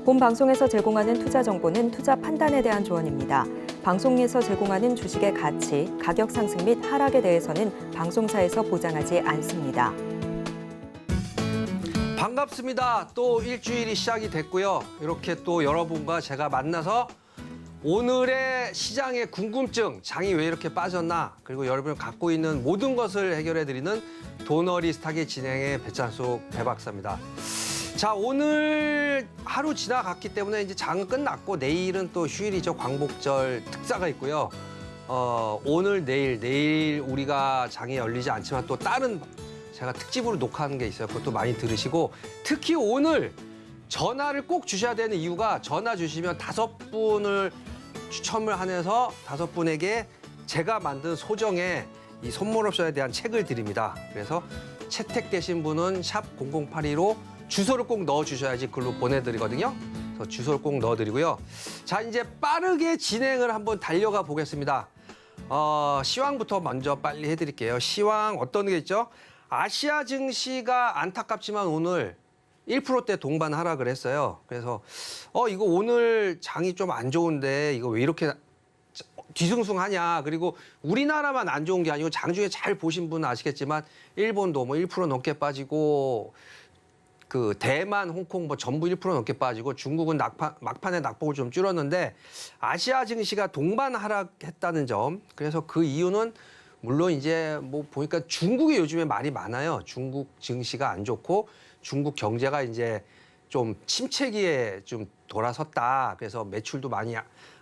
본 방송에서 제공하는 투자 정보는 투자 판단에 대한 조언입니다. 방송에서 제공하는 주식의 가치, 가격 상승 및 하락에 대해서는 방송사에서 보장하지 않습니다. 반갑습니다. 또 일주일이 시작이 됐고요. 이렇게 또 여러분과 제가 만나서 오늘의 시장의 궁금증, 장이 왜 이렇게 빠졌나, 그리고 여러분이 갖고 있는 모든 것을 해결해드리는 도너리스탁의 진행의 배찬수 배박사입니다. 자, 오늘 하루 지나갔기 때문에 이제 장은 끝났고 내일은 또 휴일이죠. 광복절 특사가 있고요. 오늘, 내일 우리가 장이 열리지 않지만 또 다른 제가 특집으로 녹화하는 게 있어요. 그것도 많이 들으시고, 특히 오늘 전화를 꼭 주셔야 되는 이유가, 전화 주시면 5분을 추첨을 하면서 5분에게 제가 만든 소정의 이 선물 옵션에 대한 책을 드립니다. 그래서 채택되신 분은 샵 0082로 주소를 꼭 넣어주셔야지 글로 보내드리거든요. 그래서 주소를 꼭 넣어드리고요. 자, 이제 빠르게 진행을 한번 달려가 보겠습니다. 시황부터 먼저 빨리 해드릴게요. 시황 어떤 게 있죠? 아시아 증시가 안타깝지만 오늘 1%대 동반 하락을 했어요. 그래서 이거 오늘 장이 좀 안 좋은데 이거 왜 이렇게 뒤숭숭하냐. 그리고 우리나라만 안 좋은 게 아니고 장중에 잘 보신 분은 아시겠지만 일본도 뭐 1% 넘게 빠지고, 그 대만, 홍콩 뭐 전부 1% 넘게 빠지고, 중국은 막판에 낙폭을 좀 줄였는데 아시아 증시가 동반 하락했다는 점. 그래서 그 이유는 물론 이제 뭐 보니까 중국이 요즘에 말이 많아요. 중국 증시가 안 좋고 중국 경제가 이제 좀 침체기에 좀 돌아섰다. 그래서 매출도 많이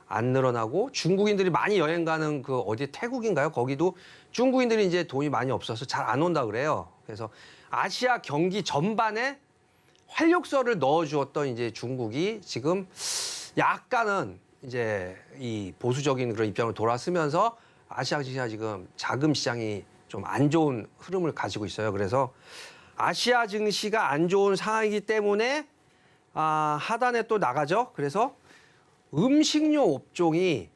안 늘어나고, 중국인들이 많이 여행 가는 그 어디 태국인가요? 거기도 중국인들이 이제 돈이 많이 없어서 잘 안 온다 그래요. 그래서 아시아 경기 전반에 활력소를 넣어주었던 이제 중국이 지금 약간은 이제 이 보수적인 그런 입장으로 돌아서면서 아시아 증시가 지금 자금 시장이 좀 안 좋은 흐름을 가지고 있어요. 그래서 아시아 증시가 안 좋은 상황이기 때문에 하단에 또 나가죠. 그래서 음식료 업종이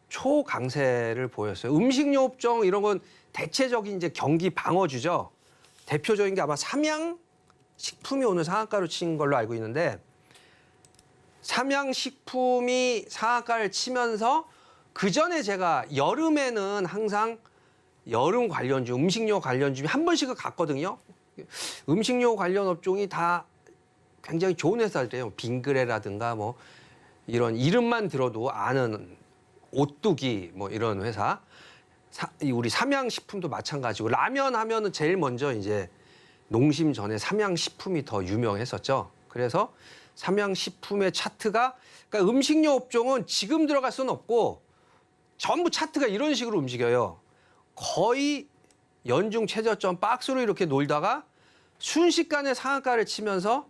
초강세를 보였어요. 음식료 업종 이런 건 대체적인 이제 경기 방어주죠. 대표적인 게 아마 삼양식품이 오늘 상한가로 친 걸로 알고 있는데, 삼양식품이 상한가를 치면서 그 전에 제가 여름에는 항상 여름 관련주, 음식료 관련주 한 번씩은 갔거든요. 음식료 관련 업종이 다 굉장히 좋은 회사들이에요. 빙그레라든가 뭐 이런 이름만 들어도 아는 오뚜기 뭐 이런 회사. 우리 삼양식품도 마찬가지고, 라면 하면은 제일 먼저 이제 농심 전에 삼양식품이 더 유명했었죠. 그래서 삼양식품의 차트가, 그러니까 음식료 업종은 지금 들어갈 수는 없고 전부 차트가 이런 식으로 움직여요. 거의 연중 최저점 박스로 이렇게 놀다가 순식간에 상한가를 치면서,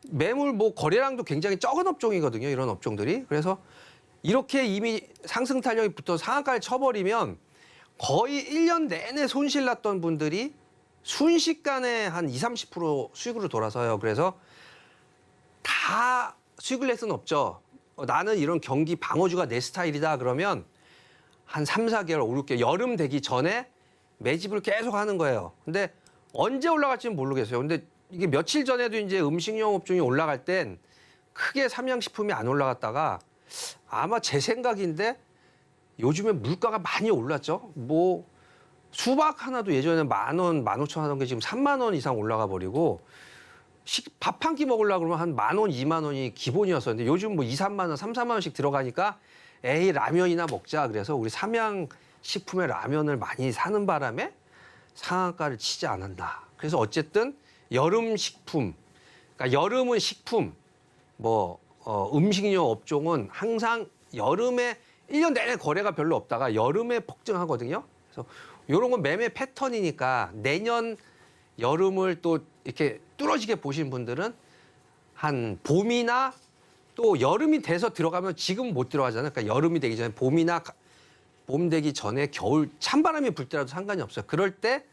매물 뭐 거래량도 굉장히 적은 업종이거든요. 이런 업종들이. 그래서 이렇게 이미 상승 탄력이 붙어 상한가를 쳐버리면 거의 1년 내내 손실 났던 분들이 순식간에 한 20, 30% 수익으로 돌아서요. 그래서 다 수익을 낼 수는 없죠. 나는 이런 경기 방어주가 내 스타일이다 그러면 한 3, 4개월, 5, 6개월 여름 되기 전에 매집을 계속 하는 거예요. 근데 언제 올라갈지는 모르겠어요. 근데 이게 며칠 전에도 이제 음식료 업종이 올라갈 땐 크게 삼양식품이 안 올라갔다가, 아마 제 생각인데 요즘에 물가가 많이 올랐죠. 뭐 수박 하나도 예전에 10,000원, 15,000원 하던 게 지금 3만 원 이상 올라가 버리고, 밥 한 끼 먹으려고 그러면 한 10,000원, 2만 원이 기본이었었는데 요즘 뭐 2, 3만 원, 3, 4만 원씩 들어가니까 에이 라면이나 먹자. 그래서 우리 삼양식품의 라면을 많이 사는 바람에 상한가를 치지 않았나. 그래서 어쨌든 여름 식품, 그러니까 여름은 식품, 뭐 음식료 업종은 항상 여름에 1년 내내 거래가 별로 없다가 여름에 폭증하거든요. 그래서 이런 건 매매 패턴이니까 내년 여름을 또 이렇게 뚫어지게 보신 분들은 한 봄이나 또 여름이 돼서 들어가면 지금 못 들어가잖아요. 그러니까 여름이 되기 전에 봄 되기 전에 겨울 찬바람이 불 때라도 상관이 없어요. 그럴 때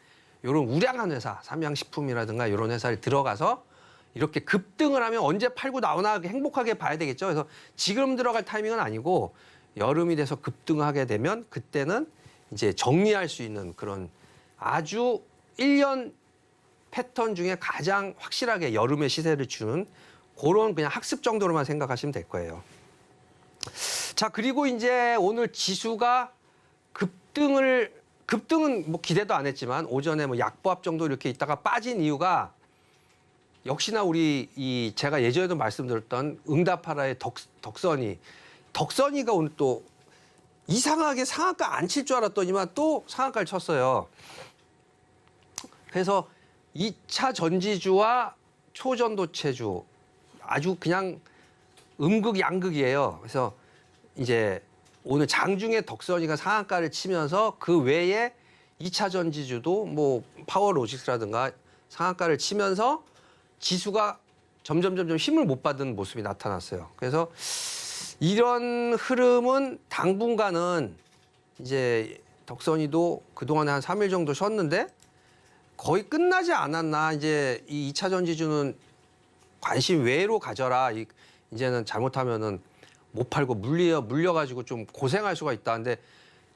이런 우량한 회사, 삼양식품이라든가 이런 회사를 들어가서 이렇게 급등을 하면 언제 팔고 나오나 행복하게 봐야 되겠죠. 그래서 지금 들어갈 타이밍은 아니고 여름이 돼서 급등하게 되면 그때는 이제 정리할 수 있는 그런 아주 1년 패턴 중에 가장 확실하게 여름의 시세를 주는 그런 그냥 학습 정도로만 생각하시면 될 거예요. 자, 그리고 이제 오늘 지수가 급등은 뭐 기대도 안 했지만 오전에 뭐 약보합 정도 이렇게 있다가 빠진 이유가 역시나 우리 제가 예전에도 말씀드렸던 응답하라의 덕선이가 오늘 또 이상하게 상한가 안 칠 줄 알았더니만 또 상한가를 쳤어요. 그래서 2차 전지주와 초전도체주 아주 그냥 음극양극이에요. 그래서 이제 오늘 장중에 덕선이가 상한가를 치면서 그 외에 2차 전지주도 뭐 파워로직스라든가 상한가를 치면서 지수가 점점 힘을 못 받은 모습이 나타났어요. 그래서 이런 흐름은 당분간은 이제 덕선이도 그동안에 한 3일 정도 쉬었는데 거의 끝나지 않았나. 이제 이 2차 전지주는 관심 외로 가져라. 이제는 잘못하면은 못 팔고 물려가지고 좀 고생할 수가 있다. 근데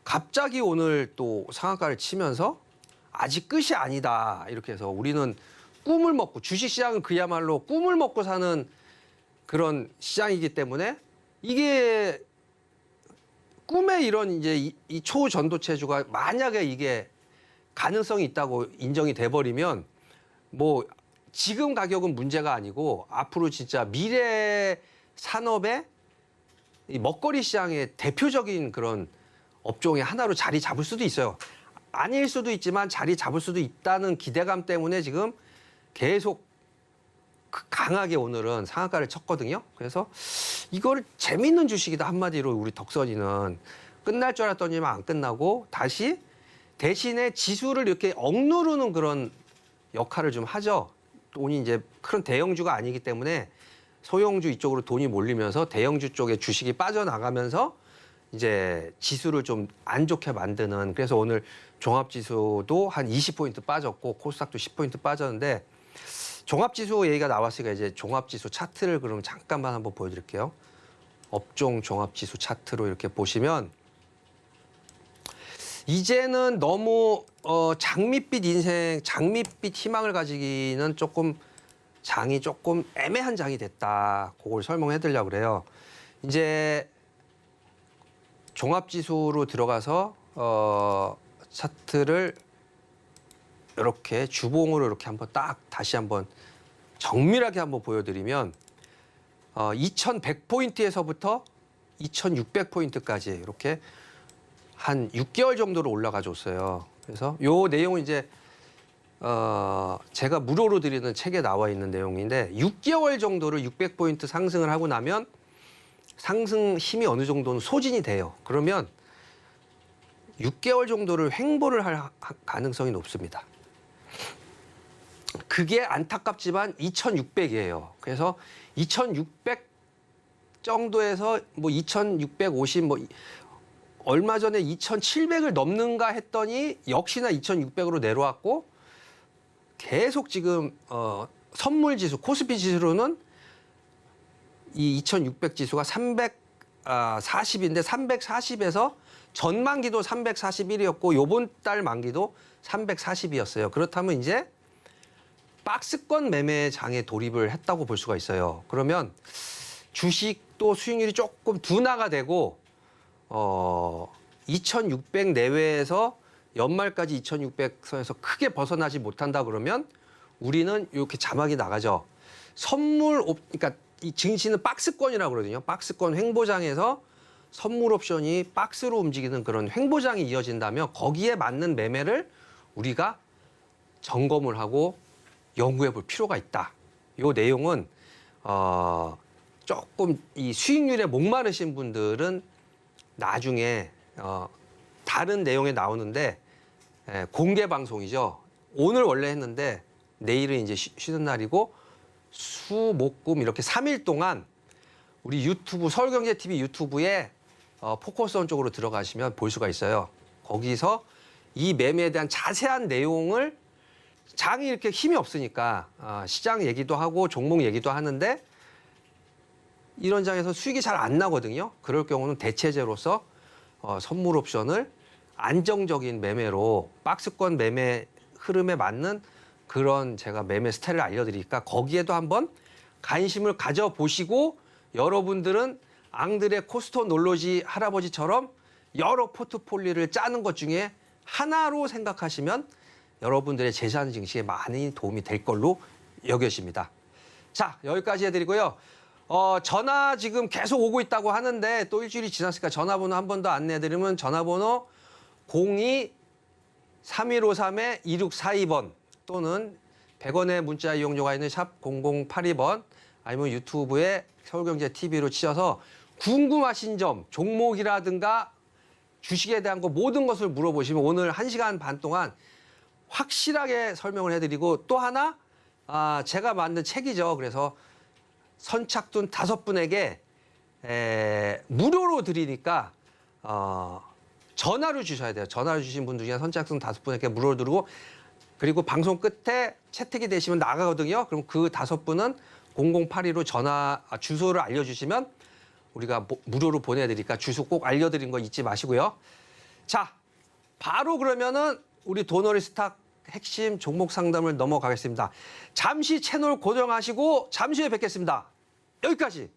갑자기 오늘 또 상한가를 치면서 아직 끝이 아니다. 이렇게 해서 우리는 꿈을 먹고 주식시장은 그야말로 꿈을 먹고 사는 그런 시장이기 때문에 이게 꿈에 이런 이제 이 초전도체주가 만약에 이게 가능성이 있다고 인정이 돼버리면 뭐 지금 가격은 문제가 아니고 앞으로 진짜 미래 산업의 이 먹거리 시장의 대표적인 그런 업종의 하나로 자리 잡을 수도 있어요. 아닐 수도 있지만 자리 잡을 수도 있다는 기대감 때문에 지금 계속 강하게 오늘은 상한가를 쳤거든요. 그래서 이걸 재밌는 주식이다 한마디로 우리 덕선이는 끝날 줄 알았더니만 안 끝나고 다시 대신에 지수를 이렇게 억누르는 그런 역할을 좀 하죠. 돈이 이제 큰 대형주가 아니기 때문에 소형주 이쪽으로 돈이 몰리면서 대형주 쪽에 주식이 빠져나가면서 이제 지수를 좀 안 좋게 만드는. 그래서 오늘 종합지수도 한 20포인트 빠졌고 코스닥도 10포인트 빠졌는데 종합지수 얘기가 나왔으니까 이제 종합지수 차트를 그럼 잠깐만 한번 보여드릴게요. 업종 종합지수 차트로 이렇게 보시면 이제는 너무 장밋빛 인생, 장밋빛 희망을 가지기는 조금 장이 조금 애매한 장이 됐다. 그걸 설명해 드리려고 그래요. 이제 종합지수로 들어가서 차트를 이렇게 주봉으로 이렇게 한번 딱 다시 한번 정밀하게 한번 보여드리면 2100포인트에서부터 2600포인트까지 이렇게 한 6개월 정도로 올라가 줬어요. 그래서 요 내용은 이제 제가 무료로 드리는 책에 나와 있는 내용인데 6개월 정도를 600포인트 상승을 하고 나면 상승 힘이 어느 정도는 소진이 돼요. 그러면 6개월 정도를 횡보를 할 가능성이 높습니다. 그게 안타깝지만 2600이에요. 그래서 2600 정도에서 뭐 2650 뭐 얼마 전에 2700을 넘는가 했더니 역시나 2600으로 내려왔고 계속 지금 선물 지수 코스피 지수로는 이 2600 지수가 340인데 340에서 전 만기도 341이었고 요번 달 만기도 340이었어요. 그렇다면 이제 박스권 매매 장에 돌입을 했다고 볼 수가 있어요. 그러면 주식도 수익률이 조금 둔화가 되고 2600 내외에서 연말까지 2600선에서 크게 벗어나지 못한다 그러면 우리는 이렇게 자막이 나가죠. 그러니까 이 증시는 박스권이라고 그러거든요. 박스권 횡보장에서 선물 옵션이 박스로 움직이는 그런 횡보장이 이어진다면 거기에 맞는 매매를 우리가 점검을 하고 연구해 볼 필요가 있다. 이 내용은 조금 이 수익률에 목마르신 분들은 나중에 다른 내용에 나오는데 공개 방송이죠. 오늘 원래 했는데 내일은 이제 쉬는 날이고 수, 목, 금 이렇게 3일 동안 우리 유튜브 서울경제TV 유튜브에 포커스온 쪽으로 들어가시면 볼 수가 있어요. 거기서 이 매매에 대한 자세한 내용을 장이 이렇게 힘이 없으니까 시장 얘기도 하고 종목 얘기도 하는데 이런 장에서 수익이 잘 안 나거든요. 그럴 경우는 대체제로서 선물 옵션을 안정적인 매매로 박스권 매매 흐름에 맞는 그런 제가 매매 스타일을 알려드리니까 거기에도 한번 관심을 가져보시고 여러분들은 앙드레 코스토 놀로지 할아버지처럼 여러 포트폴리오를 짜는 것 중에 하나로 생각하시면 여러분들의 재산 증식에 많이 도움이 될 걸로 여겨집니다. 자, 여기까지 해드리고요. 전화 지금 계속 오고 있다고 하는데 또 일주일이 지났으니까 전화번호 한 번 더 안내해드리면 전화번호 02-3153-2642번 또는 100원의 문자 이용료가 있는 샵 0082번 아니면 유튜브에 서울경제TV로 치셔서 궁금하신 점, 종목이라든가 주식에 대한 거 모든 것을 물어보시면 오늘 1시간 반 동안 확실하게 설명을 해드리고 또 하나 제가 만든 책이죠. 그래서 선착순 5분에게 무료로 드리니까 전화를 주셔야 돼요. 전화를 주신 분 중에 선착순 5분에게 무료로 드리고 그리고 방송 끝에 채택이 되시면 나가거든요. 그럼 그 5분은 0082로 전화 주소를 알려주시면 우리가 무료로 보내드리니까 주소 꼭 알려드린 거 잊지 마시고요. 자, 바로 그러면은 우리 도너리스탁 핵심 종목 상담을 넘어가겠습니다. 잠시 채널 고정하시고 잠시 후에 뵙겠습니다. 여기까지.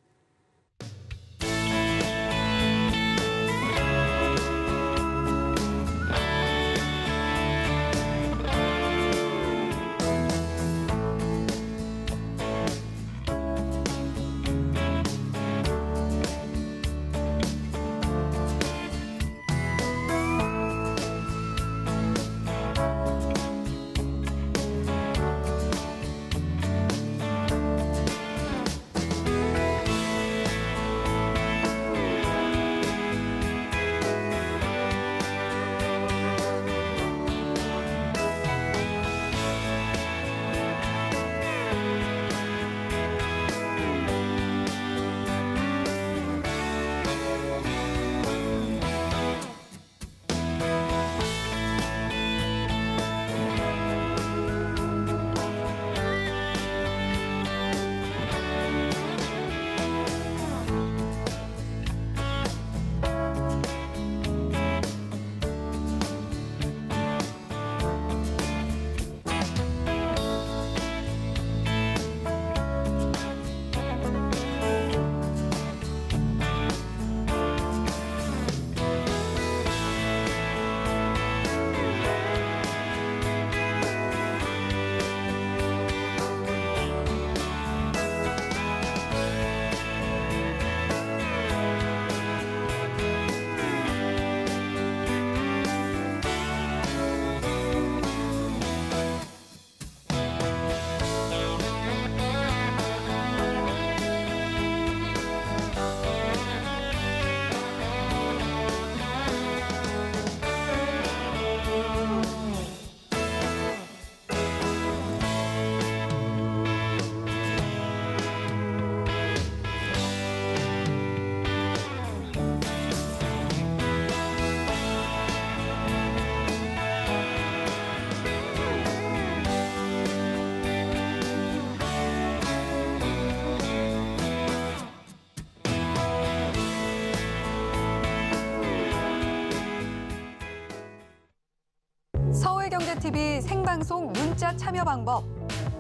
서울경제TV 생방송 문자 참여 방법.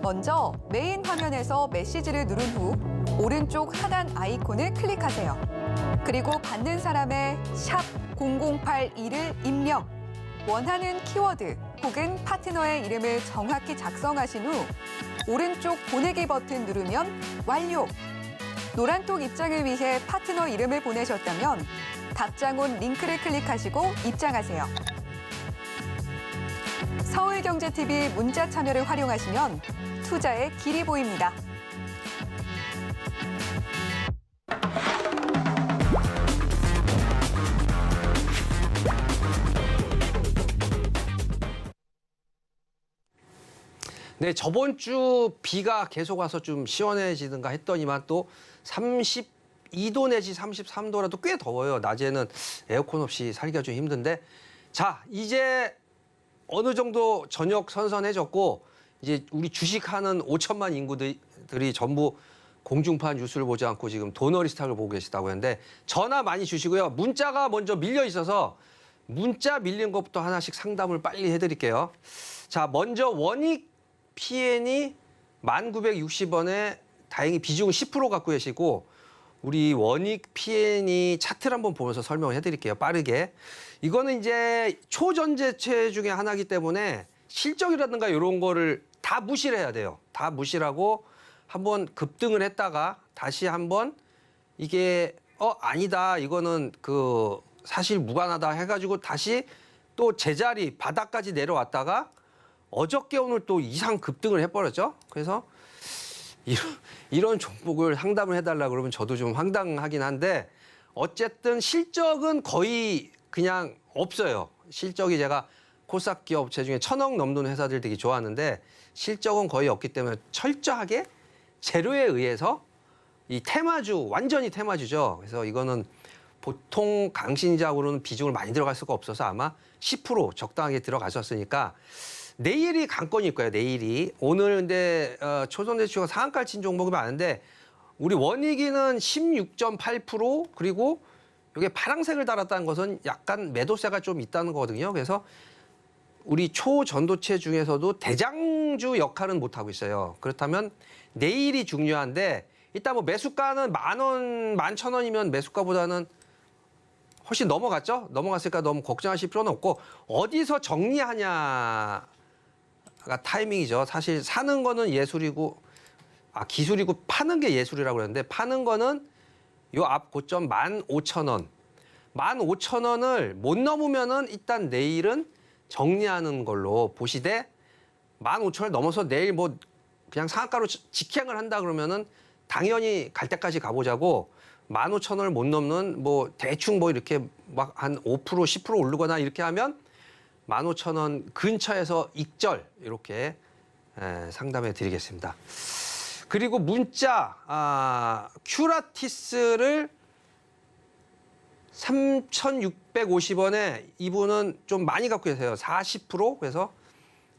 먼저 메인 화면에서 메시지를 누른 후 오른쪽 하단 아이콘을 클릭하세요. 그리고 받는 사람의 샵 0082를 입력. 원하는 키워드 혹은 파트너의 이름을 정확히 작성하신 후 오른쪽 보내기 버튼 누르면 완료. 노란톡 입장을 위해 파트너 이름을 보내셨다면 답장 온 링크를 클릭하시고 입장하세요. 서울경제TV 문자 참여를 활용하시면 투자의 길이 보입니다. 네, 저번 주 비가 계속 와서 좀 시원해지는가 했더니만 또 32도 내지 33도라도 꽤 더워요. 낮에는 에어컨 없이 살기가 좀 힘든데 자, 이제 어느 정도 저녁 선선해졌고 이제 우리 주식하는 5천만 인구들이 전부 공중파 뉴스를 보지 않고 지금 도너리스탁을 보고 계시다고 하는데 전화 많이 주시고요. 문자가 먼저 밀려 있어서 문자 밀린 것부터 하나씩 상담을 빨리 해드릴게요. 자, 먼저 원익 PN이 1960원에 다행히 비중은 10% 갖고 계시고 우리 원익 PN이 차트를 한번 보면서 설명을 해드릴게요. 빠르게. 이거는 이제 초전제체 중에 하나이기 때문에 실적이라든가 이런 거를 다 무시를 해야 돼요. 다 무시를 하고 한번 급등을 했다가 다시 한번 이게 아니다. 이거는 그 사실 무관하다 해가지고 다시 또 제자리 바닥까지 내려왔다가 어저께 오늘 또 이상 급등을 해버렸죠. 그래서 이런 종목을 상담을 해달라 그러면 저도 좀 황당하긴 한데 어쨌든 실적은 거의 그냥 없어요. 실적이 제가 코스닥 기업체 중에 1,000억 넘는 회사들 되게 좋아하는데 실적은 거의 없기 때문에 철저하게 재료에 의해서 이 테마주, 완전히 테마주죠. 그래서 이거는 보통 강신작으로는 비중을 많이 들어갈 수가 없어서 아마 10% 적당하게 들어가셨으니까 내일이 관건일 거예요. 내일이. 오늘 근데 초선대추가 상한가를 친 종목이 많은데 우리 원익이는 16.8% 그리고 이게 파란색을 달았다는 것은 약간 매도세가 좀 있다는 거거든요. 그래서 우리 초전도체 중에서도 대장주 역할은 못하고 있어요. 그렇다면 내일이 중요한데 일단 뭐 매수가는 10,000원, 11,000원이면 매수가보다는 훨씬 넘어갔죠? 넘어갔으니까 너무 걱정하실 필요는 없고 어디서 정리하냐가 타이밍이죠. 사실 사는 거는 예술이고 기술이고 파는 게 예술이라고 그랬는데 파는 거는 요 앞 고점 15,000원. 15,000원을 못 넘으면은 일단 내일은 정리하는 걸로 보시되 15,000원 넘어서 내일 뭐 그냥 상한가로 직행을 한다 그러면은 당연히 갈 때까지 가보자고 15,000원을 못 넘는 뭐 대충 뭐 이렇게 막 한 5% 10% 오르거나 이렇게 하면 15,000원 근처에서 익절 이렇게 상담해 드리겠습니다. 그리고 문자 큐라티스를 3,650원에 이분은 좀 많이 갖고 계세요. 40%. 그래서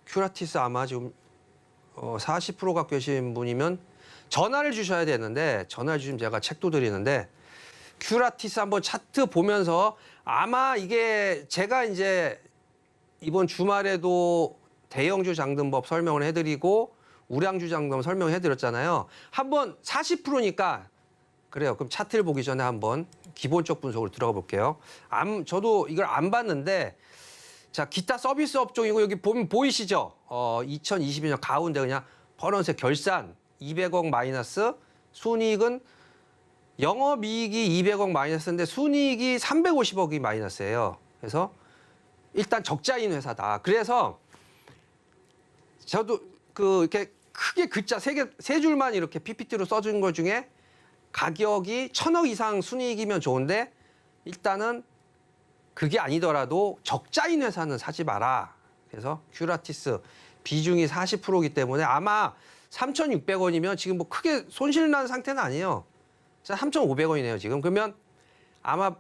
큐라티스 아마 지금 40% 갖고 계신 분이면 전화를 주셔야 되는데 전화 주시면 제가 책도 드리는데 큐라티스 한번 차트 보면서 아마 이게 제가 이제 이번 주말에도 대형주 장등법 설명을 해드리고 우량주 장등법 설명해드렸잖아요. 한번 40%니까 그래요. 그럼 차트를 보기 전에 한번 기본적 분석으로 들어가 볼게요. 저도 이걸 안 봤는데 자 기타 서비스 업종이고 여기 보면 보이시죠? 2022년 가운데 그냥 파란색 결산 200억 마이너스 순이익은 영업이익이 200억 마이너스인데 순이익이 350억이 마이너스예요. 그래서 일단 적자인 회사다. 그래서 저도 이렇게 크게 글자 세 줄만 이렇게 PPT로 써준 것 중에 가격이 1,000억 이상 순이익이면 좋은데 일단은 그게 아니더라도 적자인 회사는 사지 마라. 그래서 큐라티스 비중이 40%이기 때문에 아마 3,600원이면 지금 뭐 크게 손실 난 상태는 아니에요. 3,500원이네요, 지금. 그러면 아마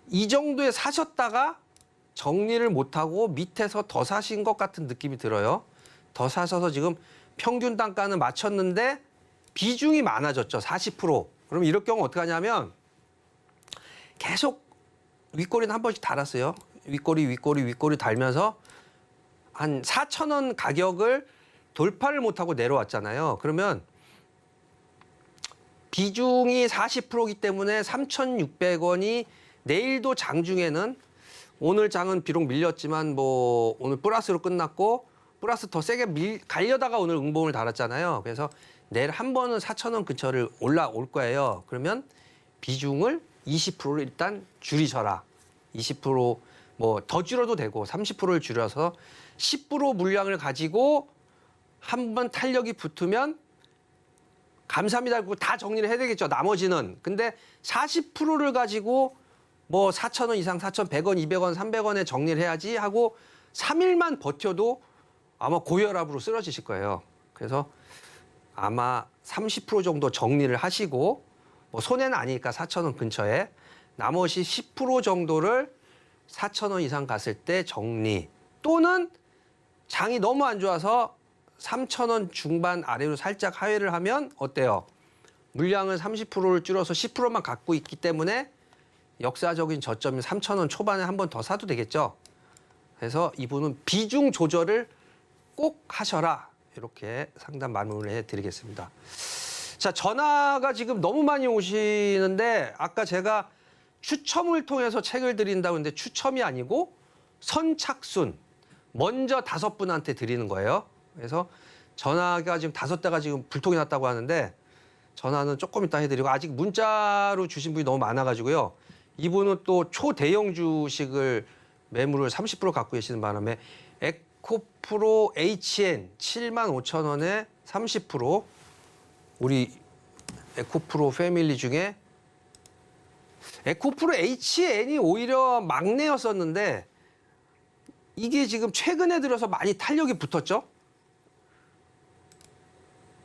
이 정도에 사셨다가 정리를 못하고 밑에서 더 사신 것 같은 느낌이 들어요. 더 사셔서 지금 평균 단가는 맞췄는데 비중이 많아졌죠. 40%. 그럼 이럴 경우 어떻게 하냐면 계속 윗꼬리는 한 번씩 달았어요. 윗꼬리 달면서 한 4,000원 가격을 돌파를 못하고 내려왔잖아요. 그러면 비중이 40%이기 때문에 3,600원이 내일도 장중에는 오늘 장은 비록 밀렸지만 뭐 오늘 플러스로 끝났고 플러스 더 세게 가려다가 오늘 응봉을 달았잖아요. 그래서 내일 한 번은 4,000원 근처를 올라올 거예요. 그러면 비중을 20%를 일단 줄이셔라. 20% 뭐 더 줄여도 되고 30%를 줄여서 10% 물량을 가지고 한 번 탄력이 붙으면 감사합니다. 그리고 다 정리를 해야 되겠죠. 나머지는. 근데 40%를 가지고 뭐 4,000원 이상 4,100원, 200원, 300원에 정리를 해야지 하고 3일만 버텨도 아마 고혈압으로 쓰러지실 거예요. 그래서 아마 30% 정도 정리를 하시고 뭐 손해는 아니니까 4,000원 근처에 나머지 10% 정도를 4,000원 이상 갔을 때 정리 또는 장이 너무 안 좋아서 3,000원 중반 아래로 살짝 하회를 하면 어때요? 물량을 30%를 줄여서 10%만 갖고 있기 때문에 역사적인 저점인 3,000원 초반에 한 번 더 사도 되겠죠. 그래서 이분은 비중 조절을 꼭 하셔라. 이렇게 상담 마무리해 드리겠습니다. 자, 전화가 지금 너무 많이 오시는데 아까 제가 추첨을 통해서 책을 드린다고 했는데 추첨이 아니고 선착순 먼저 5분한테 드리는 거예요. 그래서 전화가 지금 5대가 지금 불통이 났다고 하는데 전화는 조금 이따 해드리고 아직 문자로 주신 분이 너무 많아가지고요. 이분은 또 초대형 주식을 매물을 30% 갖고 계시는 바람에 에코프로 HN 75,000원에 30% 우리 에코프로 패밀리 중에 에코프로 HN이 오히려 막내였었는데 이게 지금 최근에 들어서 많이 탄력이 붙었죠.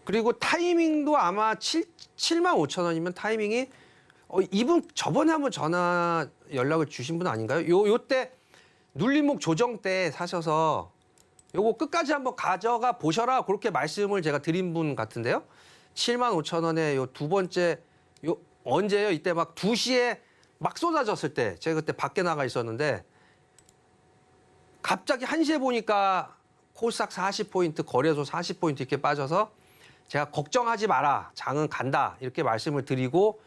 그리고 타이밍도 아마 75,000원이면 타이밍이 이분 저번에 한번 전화 연락을 주신 분 아닌가요? 요때 눌림목 조정 때 사셔서 요거 끝까지 한번 가져가 보셔라 그렇게 말씀을 제가 드린 분 같은데요. 75,000원에 요 두 번째 요 언제요? 이때 막 2시에 막 쏟아졌을 때 제가 그때 밖에 나가 있었는데 갑자기 1시에 보니까 코스닥 40포인트 거래소 40포인트 이렇게 빠져서 제가 걱정하지 마라. 장은 간다. 이렇게 말씀을 드리고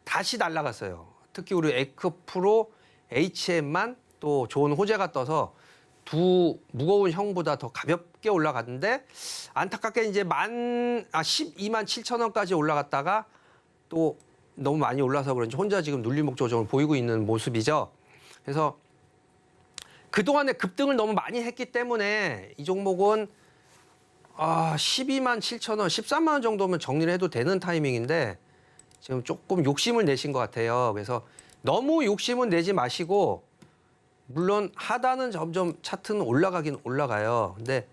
다시 날아갔어요. 특히 우리 에코프로 HM만 또 좋은 호재가 떠서 두 무거운 형보다 더 가볍게 올라갔는데 안타깝게 이제 12만 7천 원까지 올라갔다가 또 너무 많이 올라서 그런지 혼자 지금 눌림목 조정을 보이고 있는 모습이죠. 그래서 그동안에 급등을 너무 많이 했기 때문에 이 종목은 12만 7천 원, 13만 원 정도면 정리를 해도 되는 타이밍인데 지금 조금 욕심을 내신 것 같아요. 그래서 너무 욕심은 내지 마시고 물론 하단은 점점 차트는 올라가긴 올라가요. 근데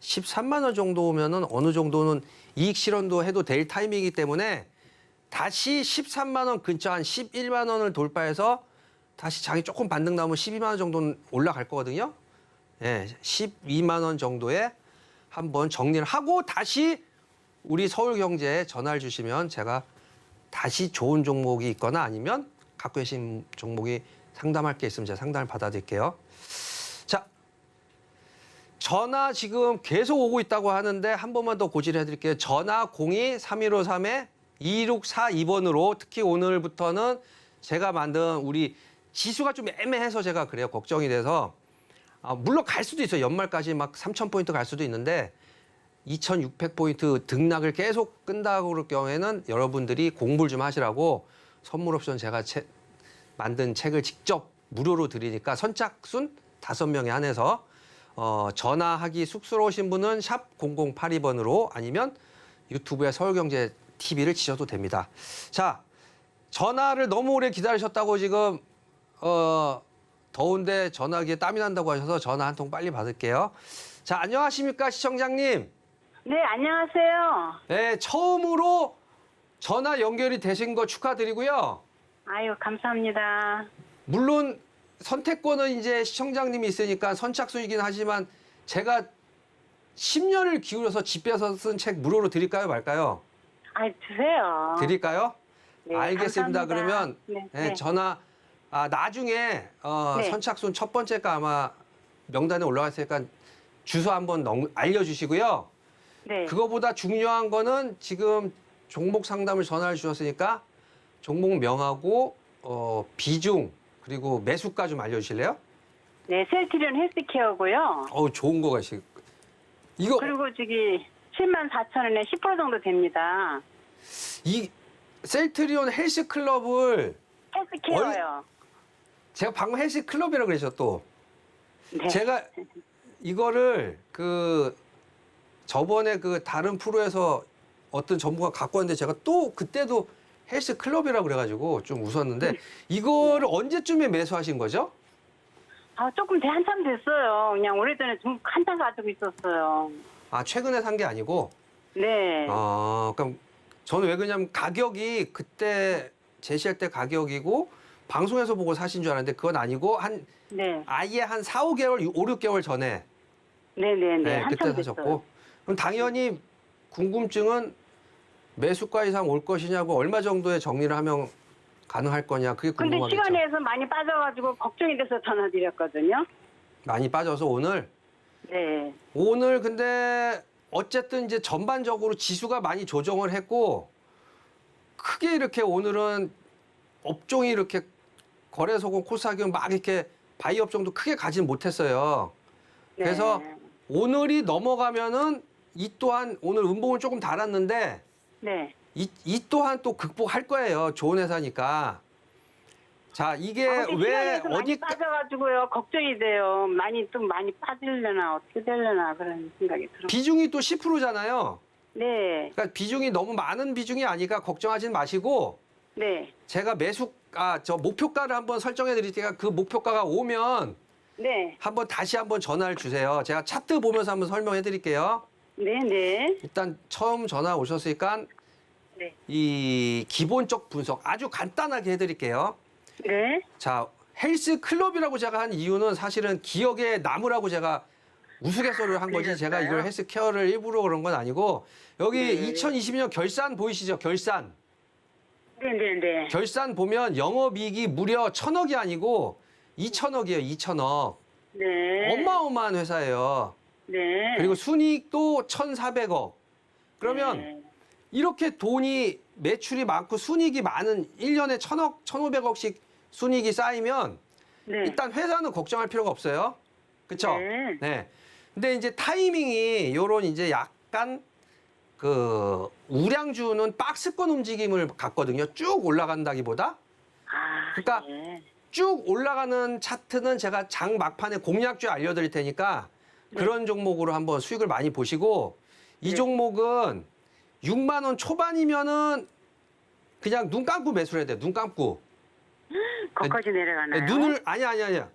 13만 원 정도면은 어느 정도는 이익 실현도 해도 될 타이밍이기 때문에 다시 13만 원 근처 한 11만 원을 돌파해서 다시 장이 조금 반등 나오면 12만 원 정도는 올라갈 거거든요. 예, 12만 원 정도에 한번 정리를 하고 다시 우리 서울경제에 전화를 주시면 제가 다시 좋은 종목이 있거나 아니면 갖고 계신 종목이 상담할 게 있으면 제가 상담을 받아드릴게요. 자, 전화 지금 계속 오고 있다고 하는데 한 번만 더 고지를 해드릴게요. 전화 02-3153-2642번으로 특히 오늘부터는 제가 만든 우리 지수가 좀 애매해서 제가 그래요. 걱정이 돼서. 물론 갈 수도 있어요. 연말까지 막 3,000포인트 갈 수도 있는데 2,600포인트 등락을 계속 끈다고 그럴 경우에는 여러분들이 공부를 좀 하시라고 선물 옵션 제가 만든 책을 직접 무료로 드리니까 선착순 5명에 한해서 전화하기 쑥스러우신 분은 샵 0082번으로 아니면 유튜브에 서울경제 TV를 치셔도 됩니다. 자, 전화를 너무 오래 기다리셨다고 지금 더운데 전화기에 땀이 난다고 하셔서 전화 한 통 빨리 받을게요. 자, 안녕하십니까 시청자님. 네, 안녕하세요. 네, 처음으로 전화 연결이 되신 거 축하드리고요. 아유, 감사합니다. 물론 선택권은 이제 시청자님이 있으니까 선착순이긴 하지만 제가 10년을 기울여서 집에서 쓴 책 무료로 드릴까요 말까요? 아이, 주세요. 드릴까요? 네, 알겠습니다. 감사합니다. 그러면 네, 네, 네. 전화 나중에 네. 선착순 첫 번째가 아마 명단에 올라갔으니까 주소 한번 알려주시고요. 네. 그거보다 중요한 거는 지금 종목 상담을 전화를 주셨으니까 종목 명하고 비중 그리고 매수가 좀 알려주실래요? 네, 셀트리온 헬스케어고요. 좋은 거가 이거 그리고 저기 74,000원에 10% 정도 됩니다. 이 셀트리온 헬스클럽을 헬스케어요. 제가 방금 헬스클럽이라고 그러죠 또. 네. 제가 이거를 저번에 다른 프로에서 어떤 정보가 갖고 왔는데 제가 또 그때도 헬스클럽이라고 그래가지고 좀 웃었는데 이거를 언제쯤에 매수하신 거죠? 조금 한참 됐어요. 그냥 오래전에 좀 한참 가지고 있었어요. 최근에 산 게 아니고. 네. 그럼 저는 왜 그러냐면 가격이 그때 제시할 때 가격이고 방송에서 보고 사신 줄 알았는데 그건 아니고 네. 아예 한 4, 5개월, 5, 6개월 전에 네네네. 그때 한참 사셨고 됐어요. 그럼 당연히 궁금증은 매수가 이상 올 것이냐고 얼마 정도의 정리를 하면 가능할 거냐 그게 근데 궁금하겠죠. 시간에서 많이 빠져가지고 걱정이 돼서 전화드렸거든요. 많이 빠져서 오늘 네. 근데 어쨌든 이제 전반적으로 지수가 많이 조정을 했고 크게 이렇게 오늘은 업종이 이렇게 거래소금, 코스닥은 막 이렇게 바이오 업종도 크게 가진 못했어요. 그래서 네. 오늘이 넘어가면은 이 또한 오늘 음봉은 조금 달았는데 네. 이 또한 또 극복할 거예요. 좋은 회사니까. 자, 이게 왜 어디 많이 어디 빠져가지고요. 걱정이 돼요. 많이 빠지려나 어떻게 되려나 그런 생각이 들어요. 비중이 또 10%잖아요. 네. 그러니까 비중이 너무 많은 비중이 아니까 걱정하진 마시고 네. 제가 저 목표가를 한번 설정해 드릴 테니까 그 목표가가 오면 네. 한번 다시 한번 전화를 주세요. 제가 차트 보면서 한번 설명해 드릴게요. 네. 네. 일단 처음 전화 오셨으니까 네. 이 기본적 분석 아주 간단하게 해 드릴게요. 네. 자, 헬스 클럽이라고 제가 한 이유는 사실은 기억에 남으라고 제가 우스갯소리를 한 거지 제가 이걸 헬스 케어를 일부러 그런 건 아니고 여기 네. 2022년 결산 보이시죠? 결산. 네. 네. 네. 결산 보면 영업이익이 무려 1,000억이 아니고 2,000억이에요. 2,000억. 네. 어마어마한 회사예요. 네. 그리고 순이익도 1,400억. 그러면 네. 이렇게 돈이 매출이 많고 순이익이 많은 1년에 1,000억, 1,500억씩 순이익이 쌓이면 네. 일단 회사는 걱정할 필요가 없어요. 그렇죠? 네. 네. 근데 이제 타이밍이 요런 이제 약간 그 우량주는 박스권 움직임을 갖거든요. 쭉 올라간다기보다. 아, 그러니까 네. 쭉 올라가는 차트는 제가 장 막판에 공략주 알려드릴 테니까 그런 종목으로 한번 수익을 많이 보시고 이 네. 종목은 6만 원 초반이면은 그냥 눈 감고 매수를 해야 돼요. 눈 감고. 거기까지 내려가나요? 눈을 아니야.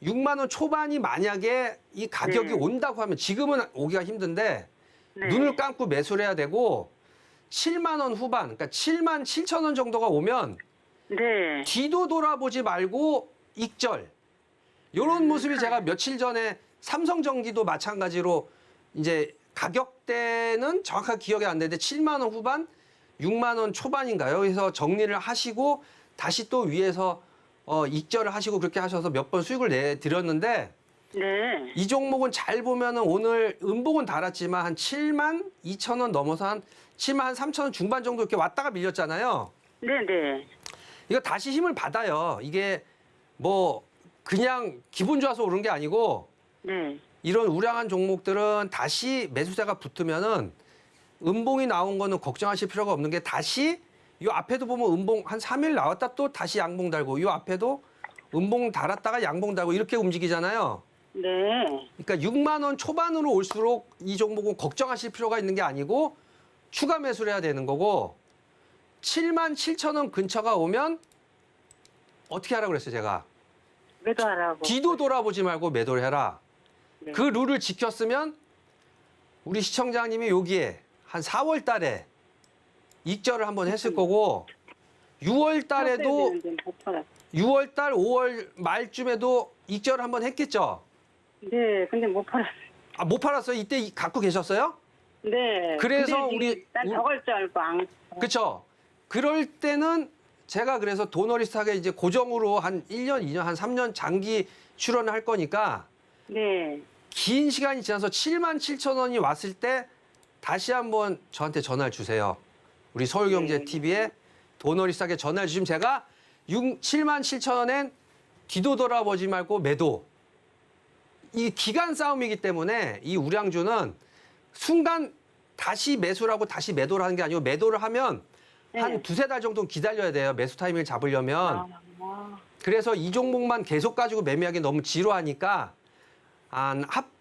6만 원 초반이 만약에 이 가격이 네. 온다고 하면 지금은 오기가 힘든데 네. 눈을 감고 매수를 해야 되고 7만 원 후반, 그러니까 7만 7천 원 정도가 오면 네. 뒤도 돌아보지 말고 익절. 이런 모습이 제가 며칠 전에 삼성전기도 마찬가지로 이제 가격대는 정확하게 기억이 안 되는데 7만 원 후반, 6만 원 초반인가요? 그래서 정리를 하시고 다시 또 위에서 익절을 하시고 그렇게 하셔서 몇 번 수익을 내드렸는데 네. 이 종목은 잘 보면은 오늘 음봉은 달았지만 한 7만 2천 원 넘어서 한 7만 한 3천 원 중반 정도 이렇게 왔다가 밀렸잖아요. 네. 네. 이거 다시 힘을 받아요. 이게 뭐 그냥 기분 좋아서 오른 게 아니고 네. 이런 우량한 종목들은 다시 매수세가 붙으면은 음봉이 나온 거는 걱정하실 필요가 없는 게 다시 이 앞에도 보면 음봉 한 3일 나왔다 또 다시 양봉 달고 이 앞에도 음봉 달았다가 양봉 달고 이렇게 움직이잖아요. 네. 그러니까 6만 원 초반으로 올수록 이 종목은 걱정하실 필요가 있는 게 아니고 추가 매수를 해야 되는 거고 7만 7천 원 근처가 오면 어떻게 하라고 그랬어요, 제가? 매도하라고. 뒤도 돌아보지 말고 매도를 해라. 네. 그 룰을 지켰으면 우리 시청자님이 여기에 한 4월 달에 익절을 한번 했을 거고 6월 달에도 6월 달 5월 말쯤에도 익절을 한번 했겠죠. 네, 근데 못 팔았어요. 아, 못 팔았어요? 이때 갖고 계셨어요? 네. 그래서 근데 난 저걸 줄 알고 안. 그렇죠. 그럴 때는 제가 그래서 도너리스트하게 이제 고정으로 한 1년, 2년, 한 3년 장기 출연을 할 거니까 네. 긴 시간이 지나서 7만 7천 원이 왔을 때 다시 한번 저한테 전화를 주세요. 우리 서울경제TV에 도너리스트하게 전화를 주시면 제가 7만 7천 원엔 뒤도 돌아보지 말고 매도. 이 기간 싸움이기 때문에 이 우량주는 순간 다시 매수를 하고 다시 매도를 하는 게 아니고 매도를 하면 한 네. 두세 달 정도는 기다려야 돼요. 매수 타이밍을 잡으려면. 아, 그래서 이 종목만 계속 가지고 매매하기 너무 지루하니까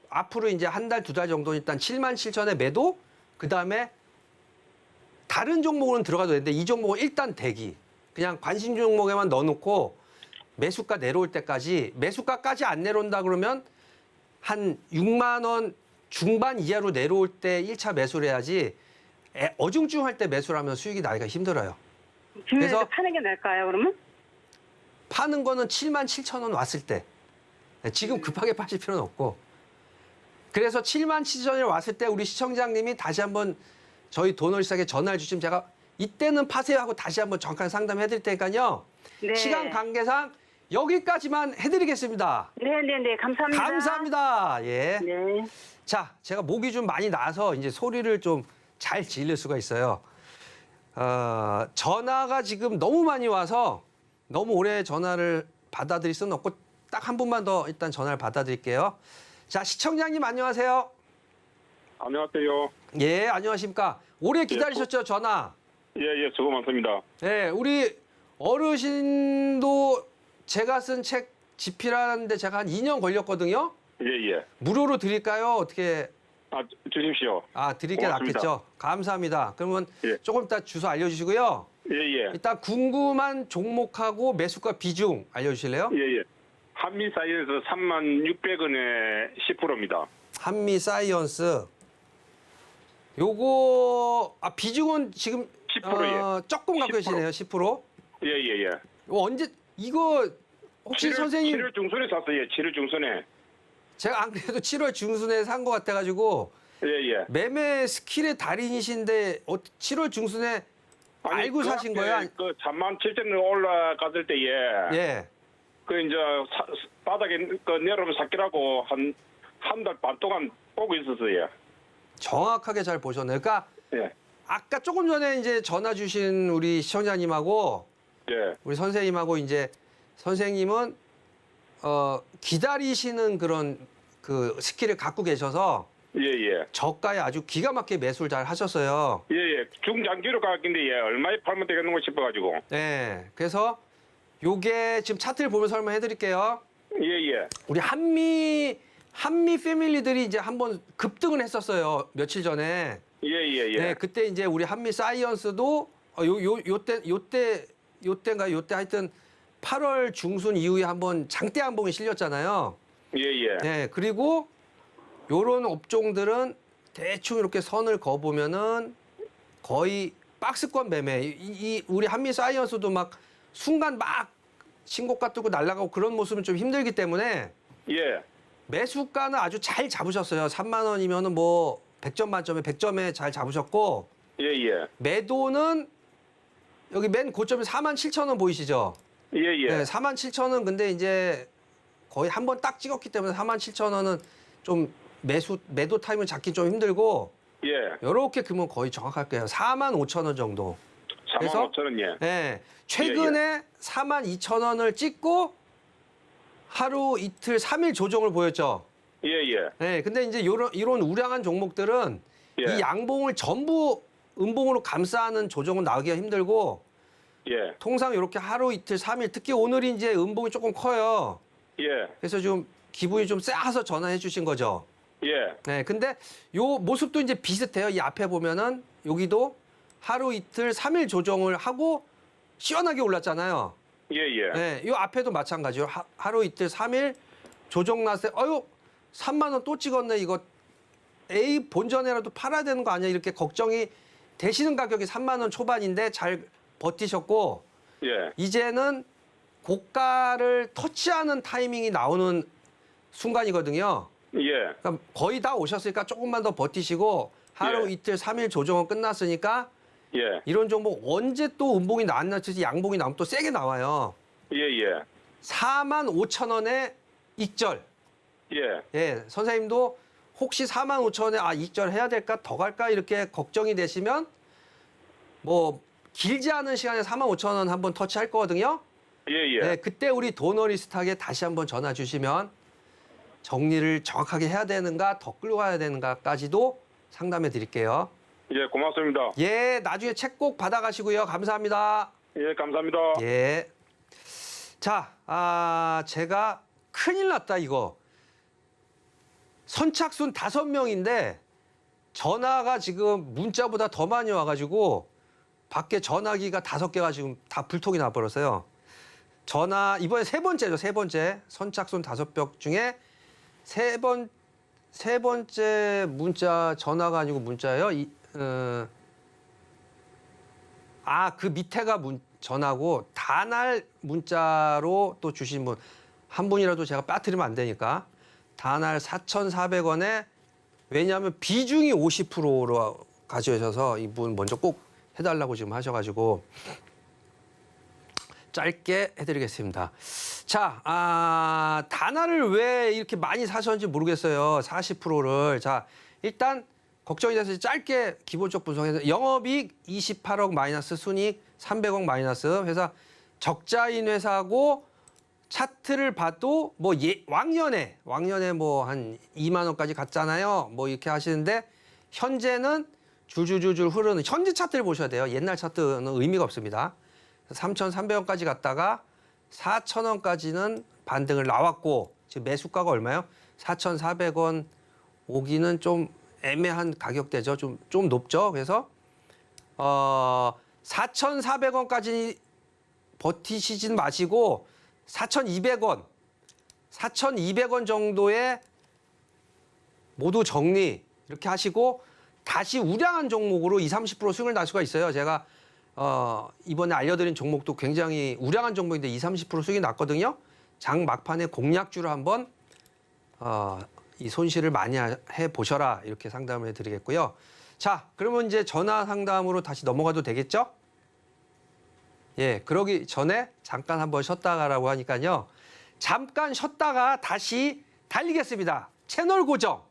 앞으로 이제 한 달, 두 달 정도 일단 7만 7천에 매도, 그 다음에 다른 종목은 들어가도 되는데 이 종목은 일단 대기. 그냥 관심 종목에만 넣어놓고 매수가 내려올 때까지, 매수가까지 안 내려온다 그러면 한 6만 원 중반 이하로 내려올 때 1차 매수를 해야지 어중중할 때 매수를 하면 수익이 나기가 힘들어요. 그래서 그래서 파는 게 나을까요, 그러면? 파는 거는 7만 7천 원 왔을 때. 지금 급하게 파실 필요는 없고. 그래서 7만 7천 원이 왔을 때 우리 시청자님이 다시 한번 저희 도너리스트에게 전화를 주시면 제가 이때는 파세요 하고 다시 한번 정확한 상담해 드릴 테니까요. 네. 시간 관계상 여기까지만 해드리겠습니다. 네, 감사합니다. 감사합니다. 예. 네. 자, 제가 목이 좀 많이 나서 이제 소리를 좀 잘 지를 수가 있어요. 전화가 지금 너무 많이 와서 너무 오래 전화를 받아들일 수는 없고 딱 한 분만 더 일단 전화를 받아드릴게요. 자, 시청자님 안녕하세요. 안녕하세요. 예, 안녕하십니까. 오래 기다리셨죠, 전화? 예, 수고 많습니다. 네, 우리 어르신도 제가 쓴 책 집필하는데 제가 한 2년 걸렸거든요. 예. 무료로 드릴까요? 어떻게? 주십시오. 드릴 게 고맙습니다. 낫겠죠? 감사합니다. 그러면 예. 조금 이따 주소 알려주시고요. 예. 일단 궁금한 종목하고 매수가 비중 알려주실래요? 예. 한미 사이에서 36,600원에 10%입니다. 한미 사이언스. 요거 비중은 지금 10%예요. 조금 갖고 10%. 계시네요. 10%. 예. 이거 언제 이거 혹시 선생님 7월 중순에 샀어요. 7월 중순에. 제가 안 그래도 7월 중순에 산 것 같아가지고 예. 매매 스킬의 달인이신데 7월 중순에 알고 사신 거야? 그 37,000원 올라갔을 때에 예. 그 이제 바닥에 그 내려오면 샀기라고 한 달 반 동안 보고 있었어요. 정확하게 잘 보셨네요. 그러니까 예. 아까 조금 전에 이제 전화 주신 우리 시청자님하고 예. 우리 선생님하고 이제 선생님은 기다리시는 그런 그 스킬을 갖고 계셔서 예. 저가에 아주 기가 막히게 매수를 잘 하셨어요. 예. 중장기로 가긴데 얼마에 팔면 되겠는 거 싶어가지고. 네. 그래서 요게 지금 차트를 보면서 설명해 드릴게요. 예. 우리 한미 패밀리들이 이제 한번 급등을 했었어요. 며칠 전에. 예. 네, 그때 이제 우리 한미 사이언스도 요때 하여튼 8월 중순 이후에 한번 장대 한봉이 실렸잖아요. 예. 네, 그리고 요런 업종들은 대충 이렇게 선을 그어보면은 거의 박스권 매매. 이 우리 한미 사이언스도 막 순간 막 신고가 뜨고 날아가고 그런 모습은 좀 힘들기 때문에 예. 매수가는 아주 잘 잡으셨어요. 3만 원이면은 뭐 100점 만점에 100점에 잘 잡으셨고 예. 매도는 여기 맨 고점이 47,000원 보이시죠? 예. 네, 47,000원 근데 이제 거의 한 번 딱 찍었기 때문에 47,000원은 좀 매도 타임을 잡기 좀 힘들고 예. 요렇게 그러면 거의 정확할 거예요. 45,000원 정도. 그래서 45,000원 예. 네, 최근에 42,000원을 찍고 하루 이틀 3일 조정을 보였죠. 예. 네, 근데 이제 이런 우량한 종목들은 예. 이 양봉을 전부 음봉으로 감싸는 조정은 나오기가 힘들고 예. 통상 이렇게 하루 이틀 3일 특히 오늘이 이제 음봉이 조금 커요. 예. 그래서 좀 기분이 좀 쎄해서 전화해 주신 거죠. 예. 네, 근데 요 모습도 이제 비슷해요. 이 앞에 보면은 여기도 하루 이틀 3일 조정을 하고 시원하게 올랐잖아요. 예. 네, 요 앞에도 마찬가지요. 하루 이틀 3일 조정 났을 때, 3만 원 또 찍었네. 이거 A 본전에라도 팔아야 되는 거 아니야? 이렇게 걱정이 되시는 가격이 3만 원 초반인데 잘 버티셨고, 예. 이제는 고가를 터치하는 타이밍이 나오는 순간이거든요. 예. 그러니까 거의 다 오셨으니까 조금만 더 버티시고 하루 예. 이틀 3일 조정은 끝났으니까 예. 이런 종목 언제 또 음봉이 나왔나지 양봉이 나오면 또 세게 나와요. 예. 45,000원에 익절. 예. 예, 선생님도 혹시 45,000원에 익절 해야 될까 더 갈까 이렇게 걱정이 되시면 뭐 길지 않은 시간에 45,000원 한번 터치할 거거든요. 예. 네, 그때 우리 도너리스트하게 다시 한번 전화 주시면 정리를 정확하게 해야 되는가 더 끌고 가야 되는가까지도 상담해 드릴게요. 예, 고맙습니다. 예, 나중에 책 꼭 받아가시고요. 감사합니다. 예, 감사합니다. 예. 자, 제가 큰일 났다 이거. 선착순 5명인데 전화가 지금 문자보다 더 많이 와가지고 밖에 전화기가 5개가 지금 다 불통이 나버렸어요. 전화 이번에 세 번째죠. 세 번째 선착순 5명 중에 세 번째 문자 전화가 아니고 문자예요. 그 밑에가 전화고 단알 문자로 또 주신 분 한 분이라도 제가 빠뜨리면 안 되니까 단알 4,400원에 왜냐하면 비중이 50%로 가져오셔서 이분 먼저 꼭 해달라고 지금 하셔가지고 짧게 해드리겠습니다. 자, 다나를 왜 이렇게 많이 사셨는지 모르겠어요. 40%를. 자, 일단 걱정이 돼서 짧게 기본적 분석해서 영업이익 28억 마이너스, 순이익 300억 마이너스. 회사 적자인 회사고 차트를 봐도 뭐 왕년에 뭐 한 2만 원까지 갔잖아요. 뭐 이렇게 하시는데 현재는 줄줄줄줄 흐르는 현재 차트를 보셔야 돼요. 옛날 차트는 의미가 없습니다. 3,300원까지 갔다가 4,000원까지는 반등을 나왔고 지금 매수가가 얼마요? 4,400원 오기는 좀 애매한 가격대죠. 좀 높죠. 그래서 4,400원까지 버티시진 마시고 4,200원 정도에 모두 정리 이렇게 하시고 다시 우량한 종목으로 20, 30% 수익을 날 수가 있어요. 제가 이번에 알려드린 종목도 굉장히 우량한 종목인데 20, 30% 수익이 났거든요. 장 막판에 공략주를 한번 이 손실을 많이 해 보셔라 이렇게 상담을 해드리겠고요. 자, 그러면 이제 전화 상담으로 다시 넘어가도 되겠죠? 예, 그러기 전에 잠깐 한번 쉬었다가라고 하니까요. 잠깐 쉬었다가 다시 달리겠습니다. 채널 고정.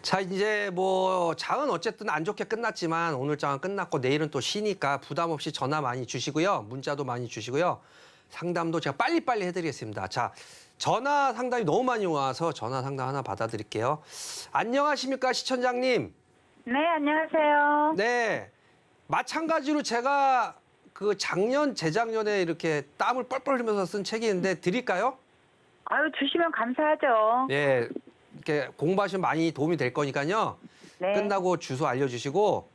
자, 이제 뭐 장은 어쨌든 안 좋게 끝났지만 오늘 장은 끝났고 내일은 또 쉬니까 부담 없이 전화 많이 주시고요. 문자도 많이 주시고요. 상담도 제가 빨리빨리 해드리겠습니다. 자, 전화 상담이 너무 많이 와서 전화 상담 하나 받아드릴게요. 안녕하십니까, 시청자님. 네, 안녕하세요. 네. 마찬가지로 제가 그 작년, 재작년에 이렇게 땀을 뻘뻘 흘리면서 쓴 책이 있는데 드릴까요? 아유, 주시면 감사하죠. 네. 이렇게 공부하시면 많이 도움이 될 거니까요. 네. 끝나고 주소 알려주시고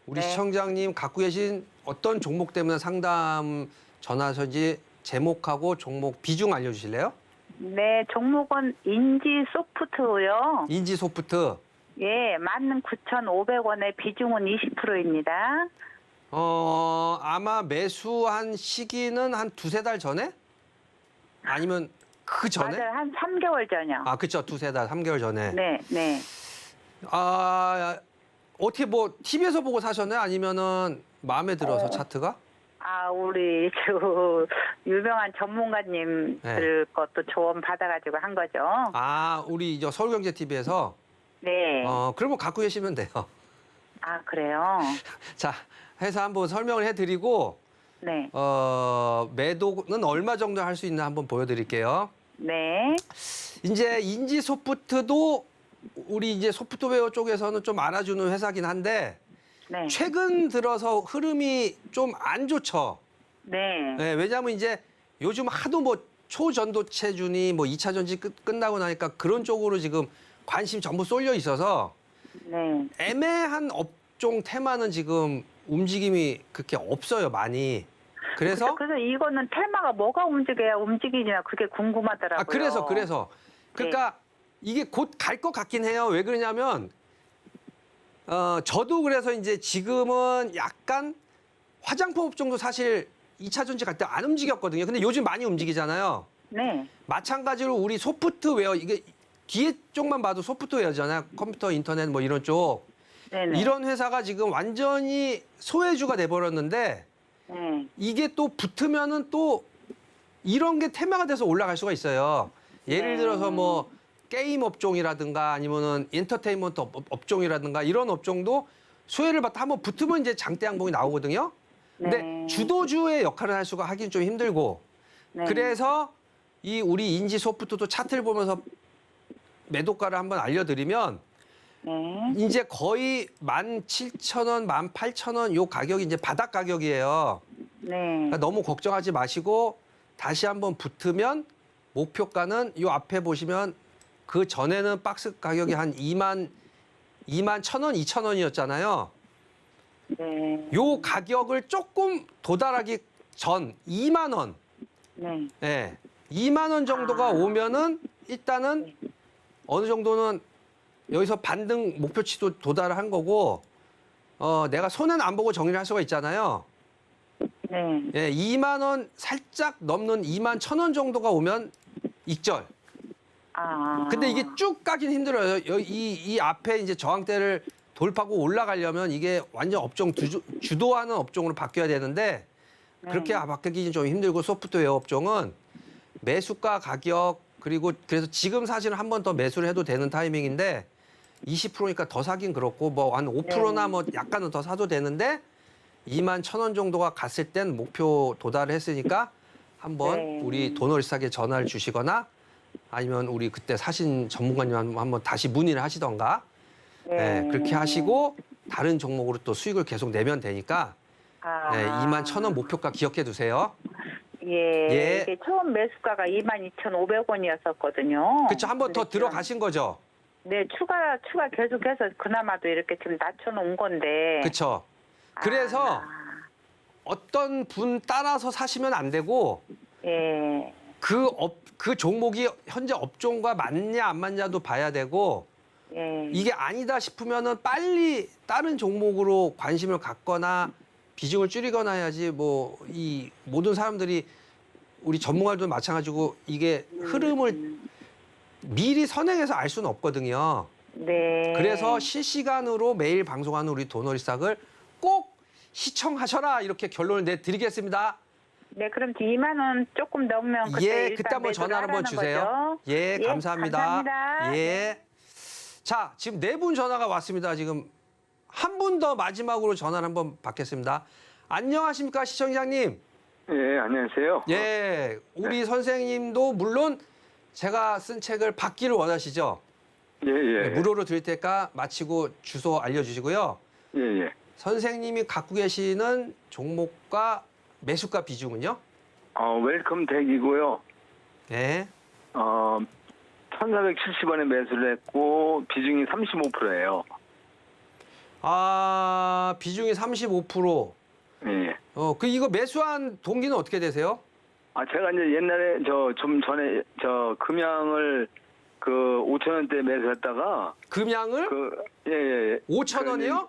우리 네. 시청자님 갖고 계신 어떤 종목 때문에 상담 전화하셨는지 제목하고 종목 비중 알려주실래요? 네, 종목은 인지 소프트고요. 인지 소프트. 예, 19,500원에 비중은 20%입니다. 아마 매수한 시기는 한 두세 달 전에? 아니면 그 전에? 맞아요. 한 3개월 전이요. 아, 그쵸. 두세 달, 3개월 전에. 네, 네. 어떻게 뭐 TV에서 보고 사셨나요? 아니면은 마음에 들어서 차트가? 우리 저 유명한 전문가님들 네. 것도 조언 받아가지고 한 거죠. 우리 저 서울경제TV에서? 네. 그러면 갖고 계시면 돼요. 그래요? 자, 해서 한번 설명을 해드리고, 네. 매도는 얼마 정도 할 수 있나 한번 보여드릴게요. 네. 이제 인지 소프트도 우리 이제 소프트웨어 쪽에서는 좀 알아주는 회사긴 한데, 네. 최근 들어서 흐름이 좀 안 좋죠. 네. 네, 왜냐하면 이제 요즘 하도 뭐 초전도체준이 뭐 2차 전지 끝나고 나니까 그런 쪽으로 지금 관심 전부 쏠려 있어서 네. 애매한 업종 테마는 지금 움직임이 그렇게 없어요, 많이. 그래서 그래서 이거는 테마가 뭐가 움직여야 움직이냐 그게 궁금하더라고요. 그래서 그러니까 이게 곧 갈 것 같긴 해요. 왜 그러냐면 저도 그래서 이제 지금은 약간 화장품 업종도 사실 2차 전지 갈 때 안 움직였거든요. 근데 요즘 많이 움직이잖아요. 네. 마찬가지로 우리 소프트웨어 이게 뒤에 쪽만 봐도 소프트웨어잖아요. 컴퓨터, 인터넷 뭐 이런 쪽. 네네. 이런 회사가 지금 완전히 소외주가 돼버렸는데 네. 이게 또 붙으면은 또 이런 게 테마가 돼서 올라갈 수가 있어요. 예를 들어서 뭐 게임 업종이라든가 아니면은 엔터테인먼트 업종이라든가 이런 업종도 수혜를 받다 한번 붙으면 이제 장대 양봉이 나오거든요. 근데 네. 주도주의 역할을 할 수가 하긴 좀 힘들고 네. 그래서 이 우리 인지 소프트도 차트를 보면서 매도가를 한번 알려드리면 네. 이제 거의 17,000원, 18,000원 요 가격이 이제 바닥 가격이에요. 네. 그러니까 너무 걱정하지 마시고 다시 한번 붙으면 목표가는 요 앞에 보시면 그 전에는 박스 가격이 한 2만 1,000원, 2,000원이었잖아요. 네. 요 가격을 조금 도달하기 전 2만 원, 네. 예, 2만 원 정도가 오면은 일단은 어느 정도는 여기서 반등 목표치도 도달한 거고, 내가 손해는 안 보고 정리를 할 수가 있잖아요. 네. 예, 2만 원 살짝 넘는 2만 1,000원 정도가 오면 익절. 아. 근데 이게 쭉 가긴 힘들어요. 이 앞에 이제 저항대를 돌파하고 올라가려면 이게 완전 업종 주도하는 업종으로 바뀌어야 되는데 그렇게 바뀌기는 좀 힘들고 소프트웨어 업종은 매수가 가격 그리고 그래서 지금 사실은 한 번 더 매수를 해도 되는 타이밍인데 20%니까 더 사긴 그렇고 뭐 한 5%나 뭐 약간은 더 사도 되는데 2만 1,000원 정도가 갔을 땐 목표 도달을 했으니까 한번 네. 우리 도너리스하게 전화를 주시거나 아니면 우리 그때 사신 전문가님 한번 다시 문의를 하시던가 네, 그렇게 하시고 다른 종목으로 또 수익을 계속 내면 되니까 아. 네, 2만 1,000원 목표가 기억해 두세요. 예. 예. 이게 처음 매수가가 22,500원이었었거든요. 그렇죠. 한번 더 들어가신 거죠. 네, 추가 계속해서 그나마도 이렇게 좀 낮춰놓은 건데. 그렇죠. 그래서 아, 어떤 분 따라서 사시면 안 되고 예. 그 종목이 현재 업종과 맞냐 안 맞냐도 봐야 되고 예. 이게 아니다 싶으면은 빨리 다른 종목으로 관심을 갖거나 비중을 줄이거나 해야지 뭐 이 모든 사람들이 우리 전문가들도 마찬가지고 이게 흐름을 미리 선행해서 알 수는 없거든요. 네. 그래서 실시간으로 매일 방송하는 우리 도너리스닥을 꼭 시청하셔라 이렇게 결론을 내드리겠습니다. 네, 그럼 2만 원 조금 넘으면 그때 예, 일단 그때 한번 매도를 전화 한번 하라는 주세요. 거죠? 예, 감사합니다. 감사합니다. 예. 자, 지금 4분 전화가 왔습니다. 지금 한 분 더 마지막으로 전화를 한번 받겠습니다. 안녕하십니까, 시청자님. 예, 안녕하세요. 예, 우리 선생님도 물론 제가 쓴 책을 받기를 원하시죠? 예, 예. 네, 무료로 드릴 테니까 마치고 주소 알려주시고요. 예, 예. 선생님이 갖고 계시는 종목과 매수가 비중은요? 웰컴 덱이고요. 네. 1,470원에 매수를 했고, 비중이 35%예요. 아, 비중이 35%. 예. 이거 매수한 동기는 어떻게 되세요? 제가 이제 옛날에 좀 전에 금양을 5,000원대 매수했다가, 금양을 예, 예. 5,000원이요?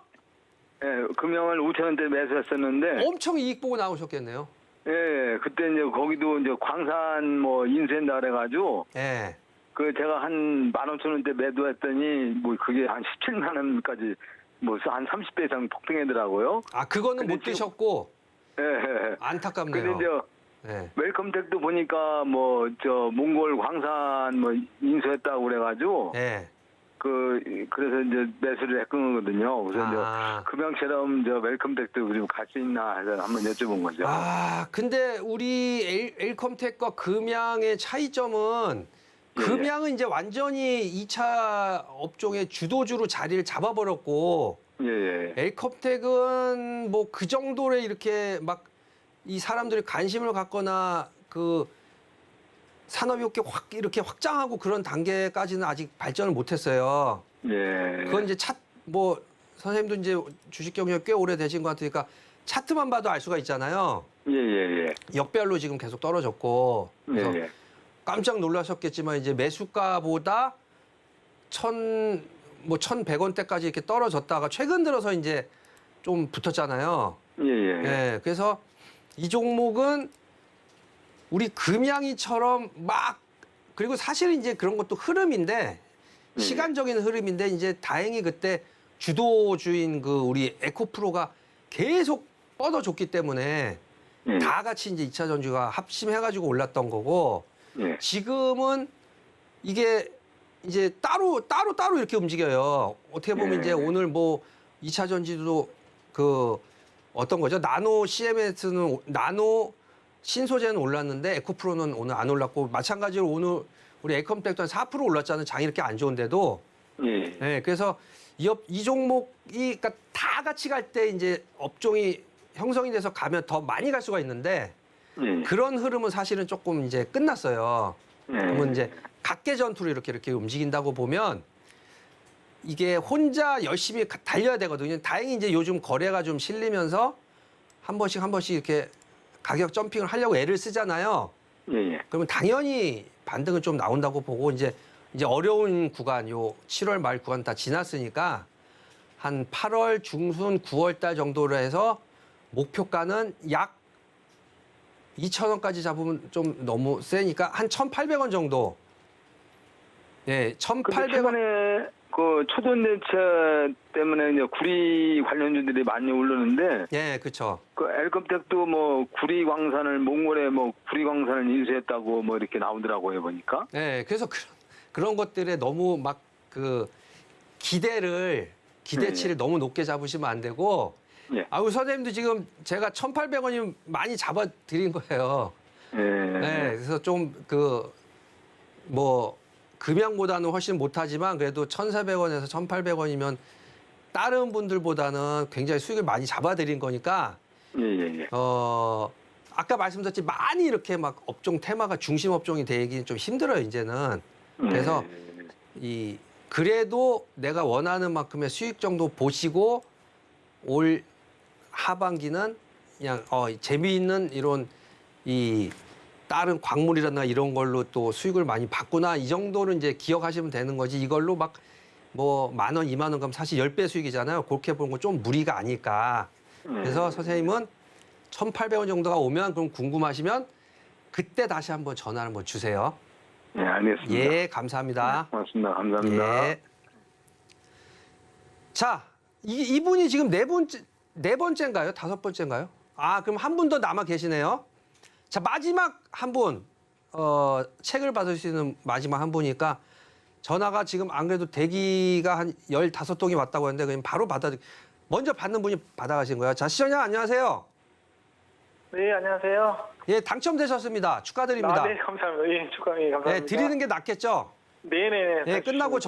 예, 금양을 5,000원대 매수했었는데, 엄청 이익 보고 나오셨겠네요. 예, 예. 그때 이제 거기도 이제 광산 뭐 인수한다 그래가지고, 예. 제가 한 15,000원대 매도했더니, 뭐 그게 한 17만 원까지, 뭐 한 30배 이상 폭등하더라고요. 아, 그거는 근데 못 드셨고 예, 예. 안타깝네요. 근데 이제 예. 웰컴텍도 보니까 뭐 몽골 광산 뭐 인수했다고 그래가지고 예. 그래서 이제 매수를 했던 거거든요. 그래서 이제 금양처럼 웰컴텍도 좀 갈 수 있나 해서 한번 여쭤본 거죠. 아, 근데 우리 엘컴텍과 금양의 차이점은 금양은 이제 완전히 2차 업종의 주도주로 자리를 잡아버렸고 예, 예. 엘컴텍은 뭐 그 정도로 이렇게 막 이 사람들이 관심을 갖거나 그 산업이 이렇게 확장하고 그런 단계까지는 아직 발전을 못했어요. 예. 그건 이제 뭐 선생님도 이제 주식 경력이 꽤 오래 되신 것 같으니까 차트만 봐도 알 수가 있잖아요. 예, 예, 예. 역별로 지금 계속 떨어졌고 그래서 예, 예. 깜짝 놀라셨겠지만 이제 매수가보다 1,100원대까지 이렇게 떨어졌다가 최근 들어서 이제 좀 붙었잖아요. 예, 예. 예, 그래서 이 종목은 우리 금양이처럼 그리고 사실은 이제 그런 것도 흐름인데 시간적인 흐름인데 이제 다행히 그때 주도주인 우리 에코프로가 계속 뻗어줬기 때문에 예. 다 같이 이제 2차 전지가 합심해가지고 올랐던 거고 예. 지금은 이게 이제 따로 이렇게 움직여요. 어떻게 보면 예. 이제 오늘 뭐 2차 전지도 어떤 거죠? 나노 CMS는 나노 신소재는 올랐는데 에코프로는 오늘 안 올랐고 마찬가지로 오늘 우리 에컴텍도 한 4% 올랐잖아요. 장이 이렇게 안 좋은데도. 예. 네, 그래서 이 종목이 그러니까 다 같이 갈 때 이제 업종이 형성이 돼서 가면 더 많이 갈 수가 있는데 예. 그런 흐름은 사실은 조금 이제 끝났어요. 예. 그러면 이제 각계 전투로 이렇게 움직인다고 보면 이게 혼자 열심히 달려야 되거든요. 다행히 이제 요즘 거래가 좀 실리면서 한 번씩 이렇게 가격 점핑을 하려고 애를 쓰잖아요. 예. 그러면 당연히 반등은 좀 나온다고 보고 이제 어려운 구간 요 7월 말 구간 다 지났으니까 한 8월 중순 9월 달 정도로 해서 목표가는 약 2,000원까지 잡으면 좀 너무 세니까 한 1,800원 정도. 예, 1,800원. 최근에 그 초전대체 때문에 이제 구리 관련주들이 많이 오르는데 예, 그렇죠. 그 엘컴텍도 뭐 구리 광산을 몽골에 뭐 구리 광산을 인수했다고 뭐 이렇게 나오더라고요 보니까. 예, 그래서 그런 것들에 너무 막 그 기대치를 너무 높게 잡으시면 안 되고. 예. 아우 선생님도 지금 제가 1,800원이면 많이 잡아 드린 거예요. 예. 네, 그래서 좀 뭐 금양보다는 훨씬 못하지만 그래도 1,400원에서 1,800원이면 다른 분들보다는 굉장히 수익을 많이 잡아드린 거니까 예. 아까 말씀드렸지 많이 이렇게 막 업종 테마가 중심 업종이 되기는 좀 힘들어요 이제는. 그래서 그래도 내가 원하는 만큼의 수익 정도 보시고 올 하반기는 그냥 재미있는 이런 이 다른 광물이라나 이런 걸로 또 수익을 많이 받구나 이 정도는 이제 기억하시면 되는 거지 이걸로 막 뭐 10,000원, 20,000원 그럼 사실 10배 수익이잖아요. 그렇게 보는 건 좀 무리가 아닐까. 그래서 선생님은 1,800원 정도가 오면 그럼 궁금하시면 그때 다시 한번 전화 한번 주세요. 예, 알겠습니다. 예, 감사합니다. 고맙습니다. 감사합니다. 예. 자, 이분이 지금 네 번째인가요? 다섯 번째인가요? 아, 그럼 한 분 더 남아 계시네요. 자, 마지막 한 분, 책을 받을 수 있는 마지막 한 분이니까 전화가 지금 안 그래도 대기가 한 15통이 왔다고 했는데 그냥 바로 먼저 받는 분이 받아가신 거예요. 자, 시청자 안녕하세요. 네, 안녕하세요. 예, 당첨되셨습니다. 축하드립니다. 네, 감사합니다. 예, 감사합니다. 네, 드리는 게 낫겠죠? 네네네. 네, 끝나고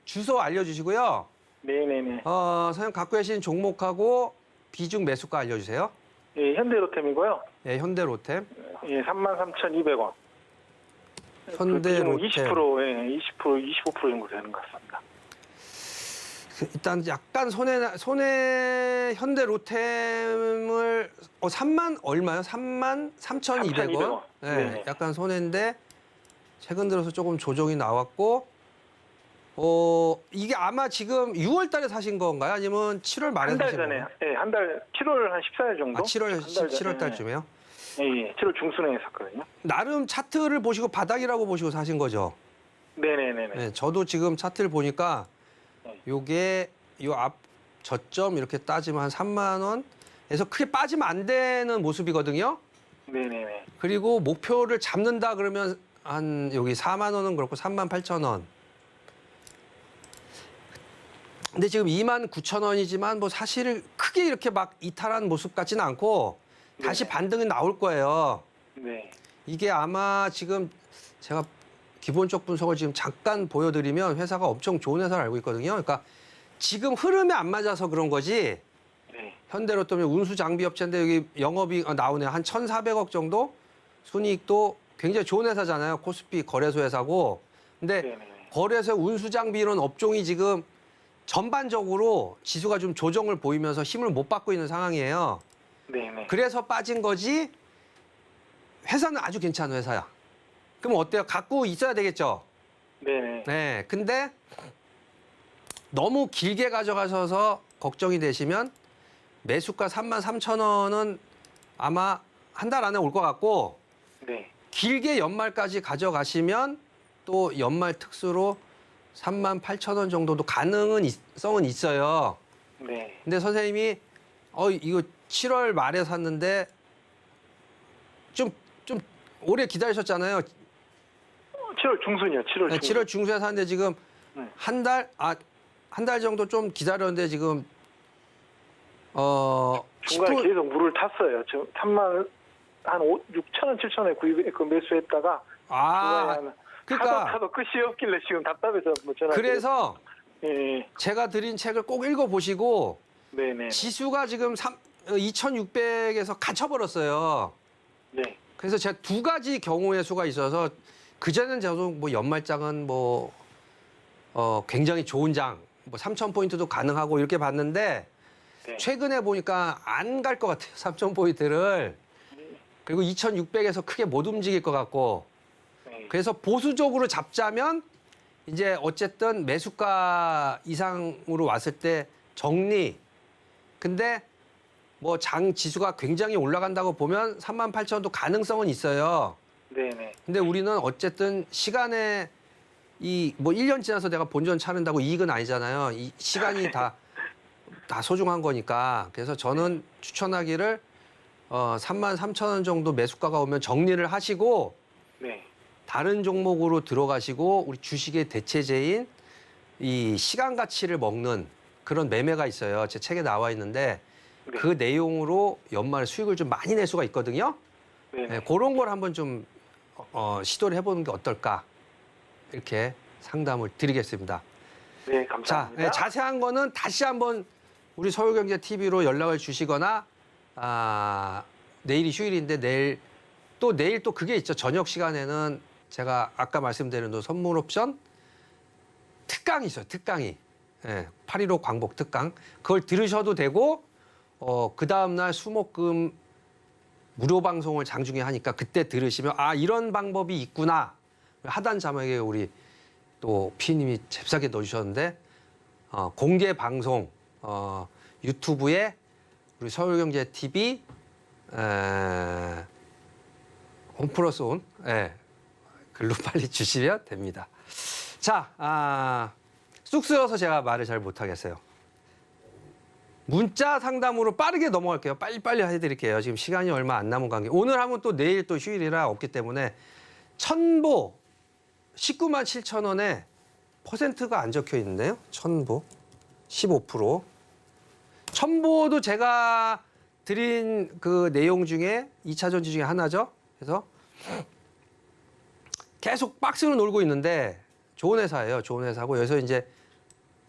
주소 알려주시고요. 네네네. 선생님 갖고 계신 종목하고 비중 매수가 알려주세요. 예, 현대로템이고요. 예, 현대로템. 예, 33,200원. 현대로템. 20%, 예, 25% 정도 되는 것 같습니다. 일단 약간 손해 현대로템을 3만 얼마요? 33,200원. 네, 네. 약간 손해인데 최근 들어서 조금 조정이 나왔고 이게 아마 지금 6월 달에 사신 건가요? 아니면 7월 말에 한 달 사신 전에, 건가요? 예, 한 달, 7월 한 14일 정도? 아, 7월 전에, 달쯤에요? 예, 7월 중순에 샀거든요. 나름 차트를 보시고 바닥이라고 보시고 사신 거죠? 네네네네. 네, 저도 지금 차트를 보니까 요게 요 앞 저점 이렇게 따지면 한 3만 원에서 크게 빠지면 안 되는 모습이거든요. 네네네. 그리고 목표를 잡는다 그러면 한 여기 4만 원은 그렇고 38,000원. 근데 지금 29,000원이지만 뭐 사실 크게 이렇게 막 이탈한 모습 같지는 않고 다시 네. 반등이 나올 거예요. 네. 이게 아마 지금 제가 기본적 분석을 지금 잠깐 보여드리면 회사가 엄청 좋은 회사를 알고 있거든요. 그러니까 지금 흐름에 안 맞아서 그런 거지. 네. 현대로템이 운수 장비 업체인데 여기 영업이 나오네요. 한 1,400억 정도 순이익도 굉장히 좋은 회사잖아요. 코스피 거래소 회사고. 근데 네네네. 거래소 운수 장비 이런 업종이 지금 전반적으로 지수가 좀 조정을 보이면서 힘을 못 받고 있는 상황이에요. 네네. 그래서 빠진 거지 회사는 아주 괜찮은 회사야. 그럼 어때요? 갖고 있어야 되겠죠? 네네. 네. 근데 너무 길게 가져가셔서 걱정이 되시면 매수가 33,000원은 아마 한 달 안에 올 것 같고 네. 길게 연말까지 가져가시면 또 연말 특수로 38,000원 정도도 가능성은 있어요. 네. 근데 선생님이 이거 7월 말에 샀는데 좀 오래 기다리셨잖아요. 7월 중순이요. 7월 네, 중순. 7월 중순에 샀는데 지금 네. 한 달 정도 좀 기다렸는데 지금 중간에 10% 계속 물을 탔어요. 저 3만 한 6,000원, 7,000원에 매수했다가 그러니까 하도 끝이 없길래 지금 답답해서 뭐 전화. 그래서 예. 제가 드린 책을 꼭 읽어보시고 네네. 지수가 지금 2,600에서 갇혀버렸어요. 네. 그래서 제가 두 가지 경우의 수가 있어서 그전엔 저도 뭐 연말장은 뭐 굉장히 좋은 장, 뭐 3,000포인트도 가능하고 이렇게 봤는데 네. 최근에 보니까 안 갈 것 같아요. 3,000포인트를. 그리고 2,600에서 크게 못 움직일 것 같고 네. 그래서 보수적으로 잡자면 이제 어쨌든 매수가 이상으로 왔을 때 정리. 근데 뭐 장 지수가 굉장히 올라간다고 보면 38,000원도 가능성은 있어요. 네네. 근데 우리는 어쨌든 시간에 이 뭐 1년 지나서 내가 본전 차른다고 이익은 아니잖아요. 이 시간이 다 소중한 거니까. 그래서 저는 추천하기를 33,000원 정도 매수가가 오면 정리를 하시고 네. 다른 종목으로 들어가시고 우리 주식의 대체제인 이 시간 가치를 먹는 그런 매매가 있어요. 제 책에 나와 있는데 네. 그 내용으로 연말에 수익을 좀 많이 낼 수가 있거든요. 네네. 네, 그런 걸 한번 좀 시도를 해보는 게 어떨까 이렇게 상담을 드리겠습니다. 네, 자, 감사합니다. 네, 자세한 거는 다시 한번 우리 서울경제TV로 연락을 주시거나 내일이 휴일인데 내일 또 그게 있죠. 저녁 시간에는 제가 아까 말씀드린 또 선물 옵션 특강이 있어요. 특강이. 예, 8.15 광복 특강. 그걸 들으셔도 되고 그 다음날 수목금 무료 방송을 장중에 하니까 그때 들으시면 이런 방법이 있구나. 하단 자막에 우리 또 피디님이 잽싸게 넣어주셨는데 공개 방송 유튜브에 우리 서울경제TV 홈플러스 온 글로 빨리 주시면 됩니다. 자, 쑥스러워서 제가 말을 잘 못하겠어요. 문자 상담으로 빠르게 넘어갈게요. 빨리빨리 해드릴게요. 지금 시간이 얼마 안 남은 관계. 오늘 하면 또 내일 또 휴일이라 없기 때문에 천보 19만 7천 원에 퍼센트가 안 적혀 있는데요. 천보 15%. 천보도 제가 드린 그 내용 중에 2차 전지 중에 하나죠. 그래서 계속 박스로 놀고 있는데 좋은 회사예요. 좋은 회사고 여기서 이제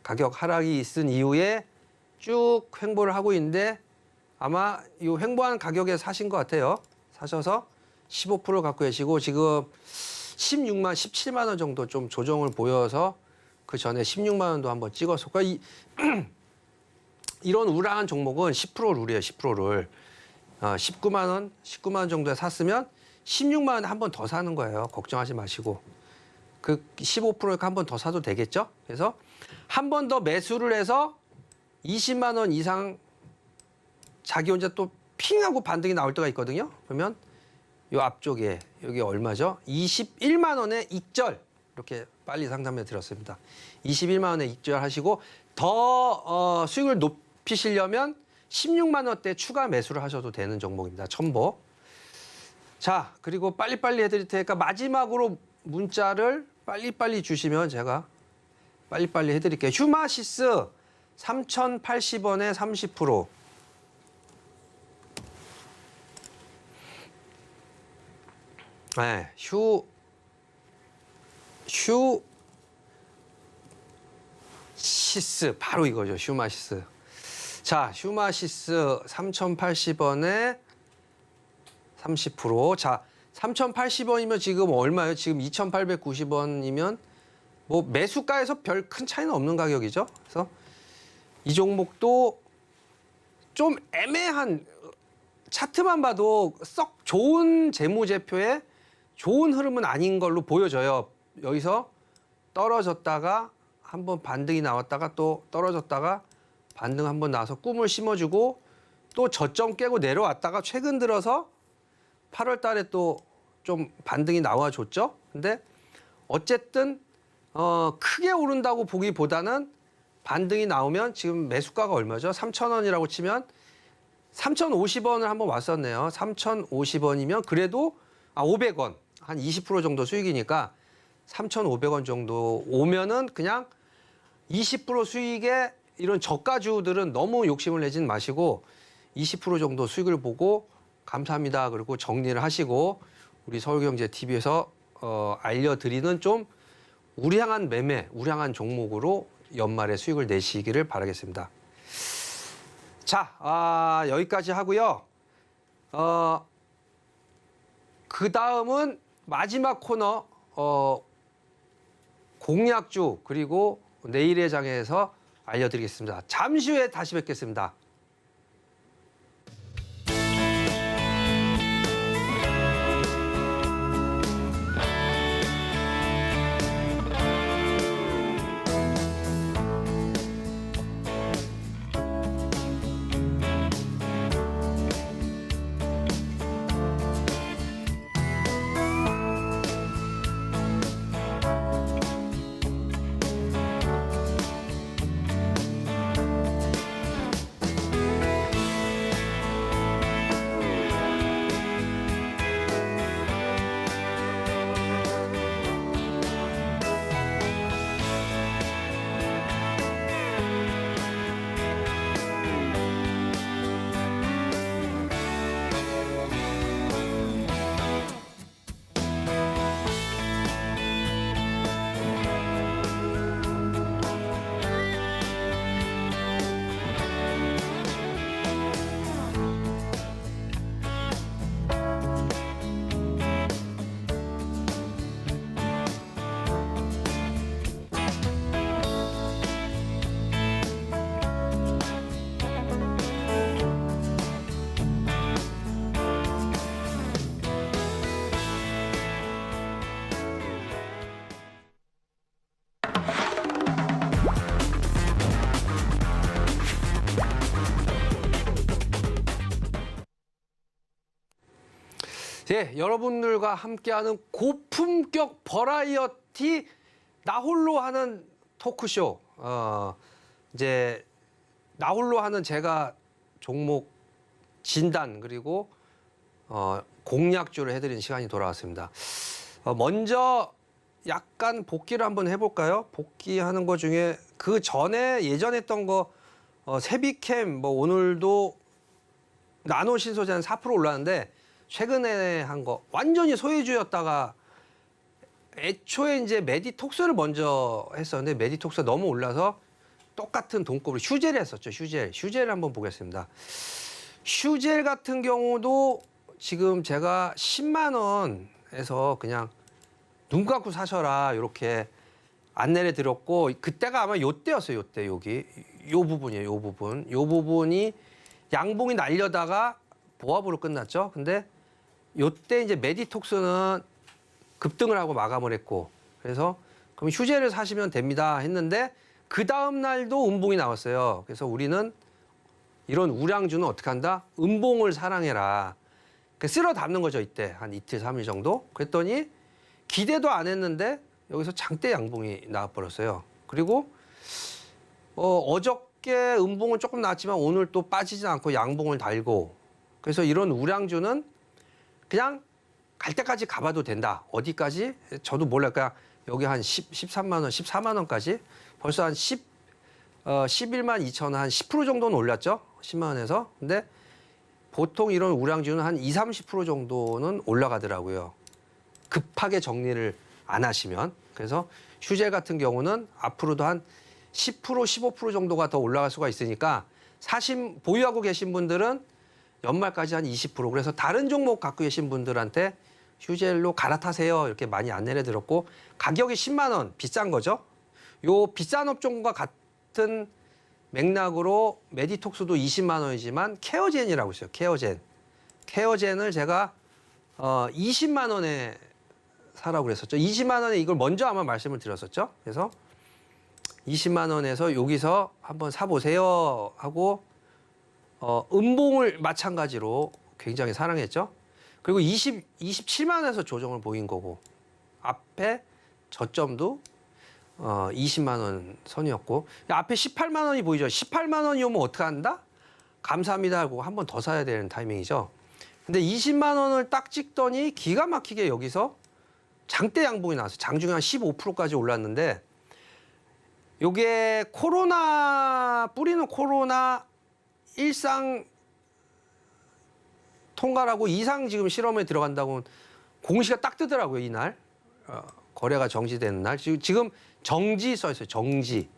가격 하락이 있은 이후에 쭉 횡보를 하고 있는데 아마 이 횡보한 가격에 사신 것 같아요. 사셔서 15% 갖고 계시고 지금 16만, 17만 원 정도 좀 조정을 보여서 그 전에 16만 원도 한번 찍었어. 그러니까 이런 우량한 종목은 10%를 우려해요. 10%를. 19만 원 정도에 샀으면 16만 원에 한 번 더 사는 거예요. 걱정하지 마시고. 그 15%니까 한 번 더 사도 되겠죠? 그래서 한 번 더 매수를 해서 20만 원 이상 자기 혼자 또 핑하고 반등이 나올 때가 있거든요. 그러면 요 앞쪽에 여기 얼마죠? 21만 원에 익절. 이렇게 빨리 상담해 드렸습니다. 21만 원에 익절하시고 더 수익을 높이시려면 16만 원대 추가 매수를 하셔도 되는 종목입니다. 첨보. 자, 그리고 빨리빨리 해드릴 테니까 마지막으로 문자를 빨리빨리 주시면 제가 빨리빨리 해드릴게요. 휴마시스 3,080원에 30%. 네, 휴시스 바로 이거죠. 휴마시스. 자, 휴마시스 3,080원에 30%. 자, 3,080원이면 지금 얼마예요? 지금 2,890원이면 뭐 매수가에서 별 큰 차이는 없는 가격이죠. 그래서 이 종목도 좀 애매한 차트만 봐도 썩 좋은 재무제표에 좋은 흐름은 아닌 걸로 보여져요. 여기서 떨어졌다가 한번 반등이 나왔다가 또 떨어졌다가 반등 한번 나와서 꿈을 심어주고 또 저점 깨고 내려왔다가 최근 들어서 8월 달에 또 좀 반등이 나와줬죠. 근데 어쨌든 크게 오른다고 보기보다는 반등이 나오면 지금 매수가가 얼마죠? 3,000원이라고 치면 3,050원을 한번 왔었네요. 3,050원이면 그래도 500원, 한 20% 정도 수익이니까 3,500원 정도 오면은 그냥 20% 수익에 이런 저가주들은 너무 욕심을 내진 마시고 20% 정도 수익을 보고 감사합니다. 그리고 정리를 하시고 우리 서울경제TV에서 알려드리는 좀 우량한 매매, 우량한 종목으로 연말에 수익을 내시기를 바라겠습니다. 자, 여기까지 하고요. 그 다음은 마지막 코너 공약주 그리고 내일의 장에서 알려드리겠습니다. 잠시 후에 다시 뵙겠습니다. 네, 여러분들과 함께하는 고품격 버라이어티 나홀로 하는 토크쇼. 이제 나홀로 하는 제가 종목 진단 그리고 공략주를 해드리는 시간이 돌아왔습니다. 먼저 약간 복기를 한번 해볼까요? 복귀하는 것 중에 그 전에 예전에 했던 거 세비캠 뭐 오늘도 나노 신소재는 4% 올랐는데 최근에 한 거 완전히 소외주였다가 애초에 이제 메디톡스를 먼저 했었는데 메디톡스가 너무 올라서 똑같은 돈급으로 휴젤을 했었죠. 휴젤 한번 보겠습니다. 휴젤 같은 경우도 지금 제가 10만 원에서 그냥 눈 감고 사셔라 이렇게 안내를 드렸고 그때가 아마 요때였어요. 요때 여기 요 부분이에요. 요 부분이 양봉이 날려다가 보합으로 끝났죠. 근데 요때 이제 메디톡스는 급등을 하고 마감을 했고 그래서 그럼 휴재를 사시면 됩니다 했는데 그 다음 날도 음봉이 나왔어요. 그래서 우리는 이런 우량주는 어떻게 한다? 음봉을 사랑해라. 쓸어 담는 거죠. 이때 한 이틀 3일 정도. 그랬더니 기대도 안 했는데 여기서 장대 양봉이 나와버렸어요. 그리고 어저께 음봉은 조금 나왔지만 오늘 또 빠지지 않고 양봉을 달고 그래서 이런 우량주는 그냥 갈 때까지 가봐도 된다. 어디까지? 저도 몰라요. 그냥 여기 한 13만 원, 14만 원까지 벌써 한 11만 2천 원, 한 10% 정도는 올랐죠. 10만 원에서. 근데 보통 이런 우량주는 한 20, 30% 정도는 올라가더라고요. 급하게 정리를 안 하시면. 그래서 휴젤 같은 경우는 앞으로도 한 10%, 15% 정도가 더 올라갈 수가 있으니까 보유하고 계신 분들은 연말까지 한 20%. 그래서 다른 종목 갖고 계신 분들한테 휴젤로 갈아타세요. 이렇게 많이 안내를 드렸고 가격이 10만 원 비싼 거죠. 요 비싼 업종과 같은 맥락으로 메디톡스도 20만 원이지만 케어젠이라고 있어요. 케어젠을 제가 20만 원에 사라고 그랬었죠. 20만 원에 이걸 먼저 아마 말씀을 드렸었죠. 그래서 20만 원에서 여기서 한번 사보세요 하고 음봉을 마찬가지로 굉장히 사랑했죠. 그리고 27만 원에서 조정을 보인 거고 앞에 저점도 20만 원 선이었고 앞에 18만 원이 보이죠. 18만 원이 오면 어떻게 한다? 감사합니다 하고 한 번 더 사야 되는 타이밍이죠. 근데 20만 원을 딱 찍더니 기가 막히게 여기서 장대 양봉이 나왔어요. 장중에 한 15%까지 올랐는데 요게 뿌리는 코로나 일상 통과를 하고 이상 지금 실험에 들어간다고 공시가 딱 뜨더라고요, 이날. 거래가 정지되는 날. 지금 정지 써 있어요, 정지.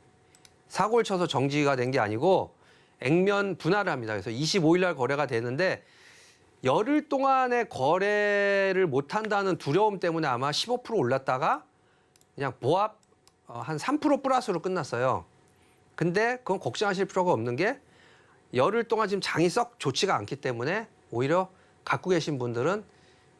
사고를 쳐서 정지가 된 게 아니고 액면 분할을 합니다. 그래서 25일 날 거래가 되는데 열흘 동안의 거래를 못 한다는 두려움 때문에 아마 15% 올랐다가 그냥 보합 한 3% 플러스로 끝났어요. 근데 그건 걱정하실 필요가 없는 게 열흘 동안 지금 장이 썩 좋지가 않기 때문에 오히려 갖고 계신 분들은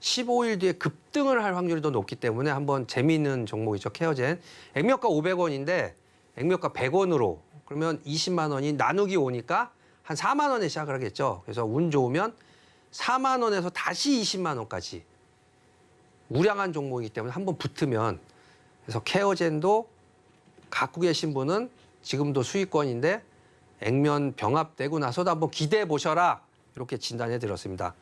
15일 뒤에 급등을 할 확률이 더 높기 때문에 한번 재미있는 종목이죠. 케어젠. 액면가 500원인데 액면가 100원으로 그러면 20만 원이 나누기 오니까 한 4만 원에 시작을 하겠죠. 그래서 운 좋으면 4만 원에서 다시 20만 원까지 우량한 종목이기 때문에 한번 붙으면 그래서 케어젠도 갖고 계신 분은 지금도 수익권인데 액면 병합되고 나서도 한번 기대해 보셔라. 이렇게 진단해 드렸습니다.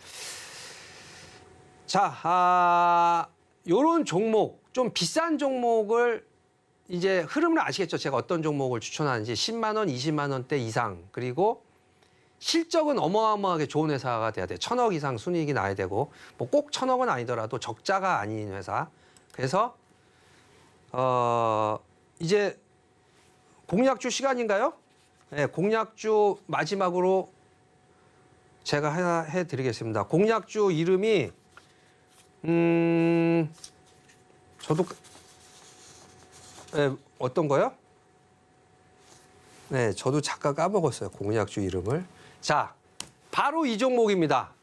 자, 요런 종목, 좀 비싼 종목을 이제 흐름을 아시겠죠? 제가 어떤 종목을 추천하는지 10만 원, 20만 원대 이상 그리고 실적은 어마어마하게 좋은 회사가 돼야 돼요. 1,000억 이상 순이익이 나야 되고 뭐 꼭 1,000억은 아니더라도 적자가 아닌 회사. 그래서 이제 공략주 시간인가요? 네, 공략주 마지막으로 제가 해드리겠습니다. 공략주 이름이 저도 네, 어떤 거요? 네, 저도 잠깐 까먹었어요. 공략주 이름을. 자, 바로 이 종목입니다.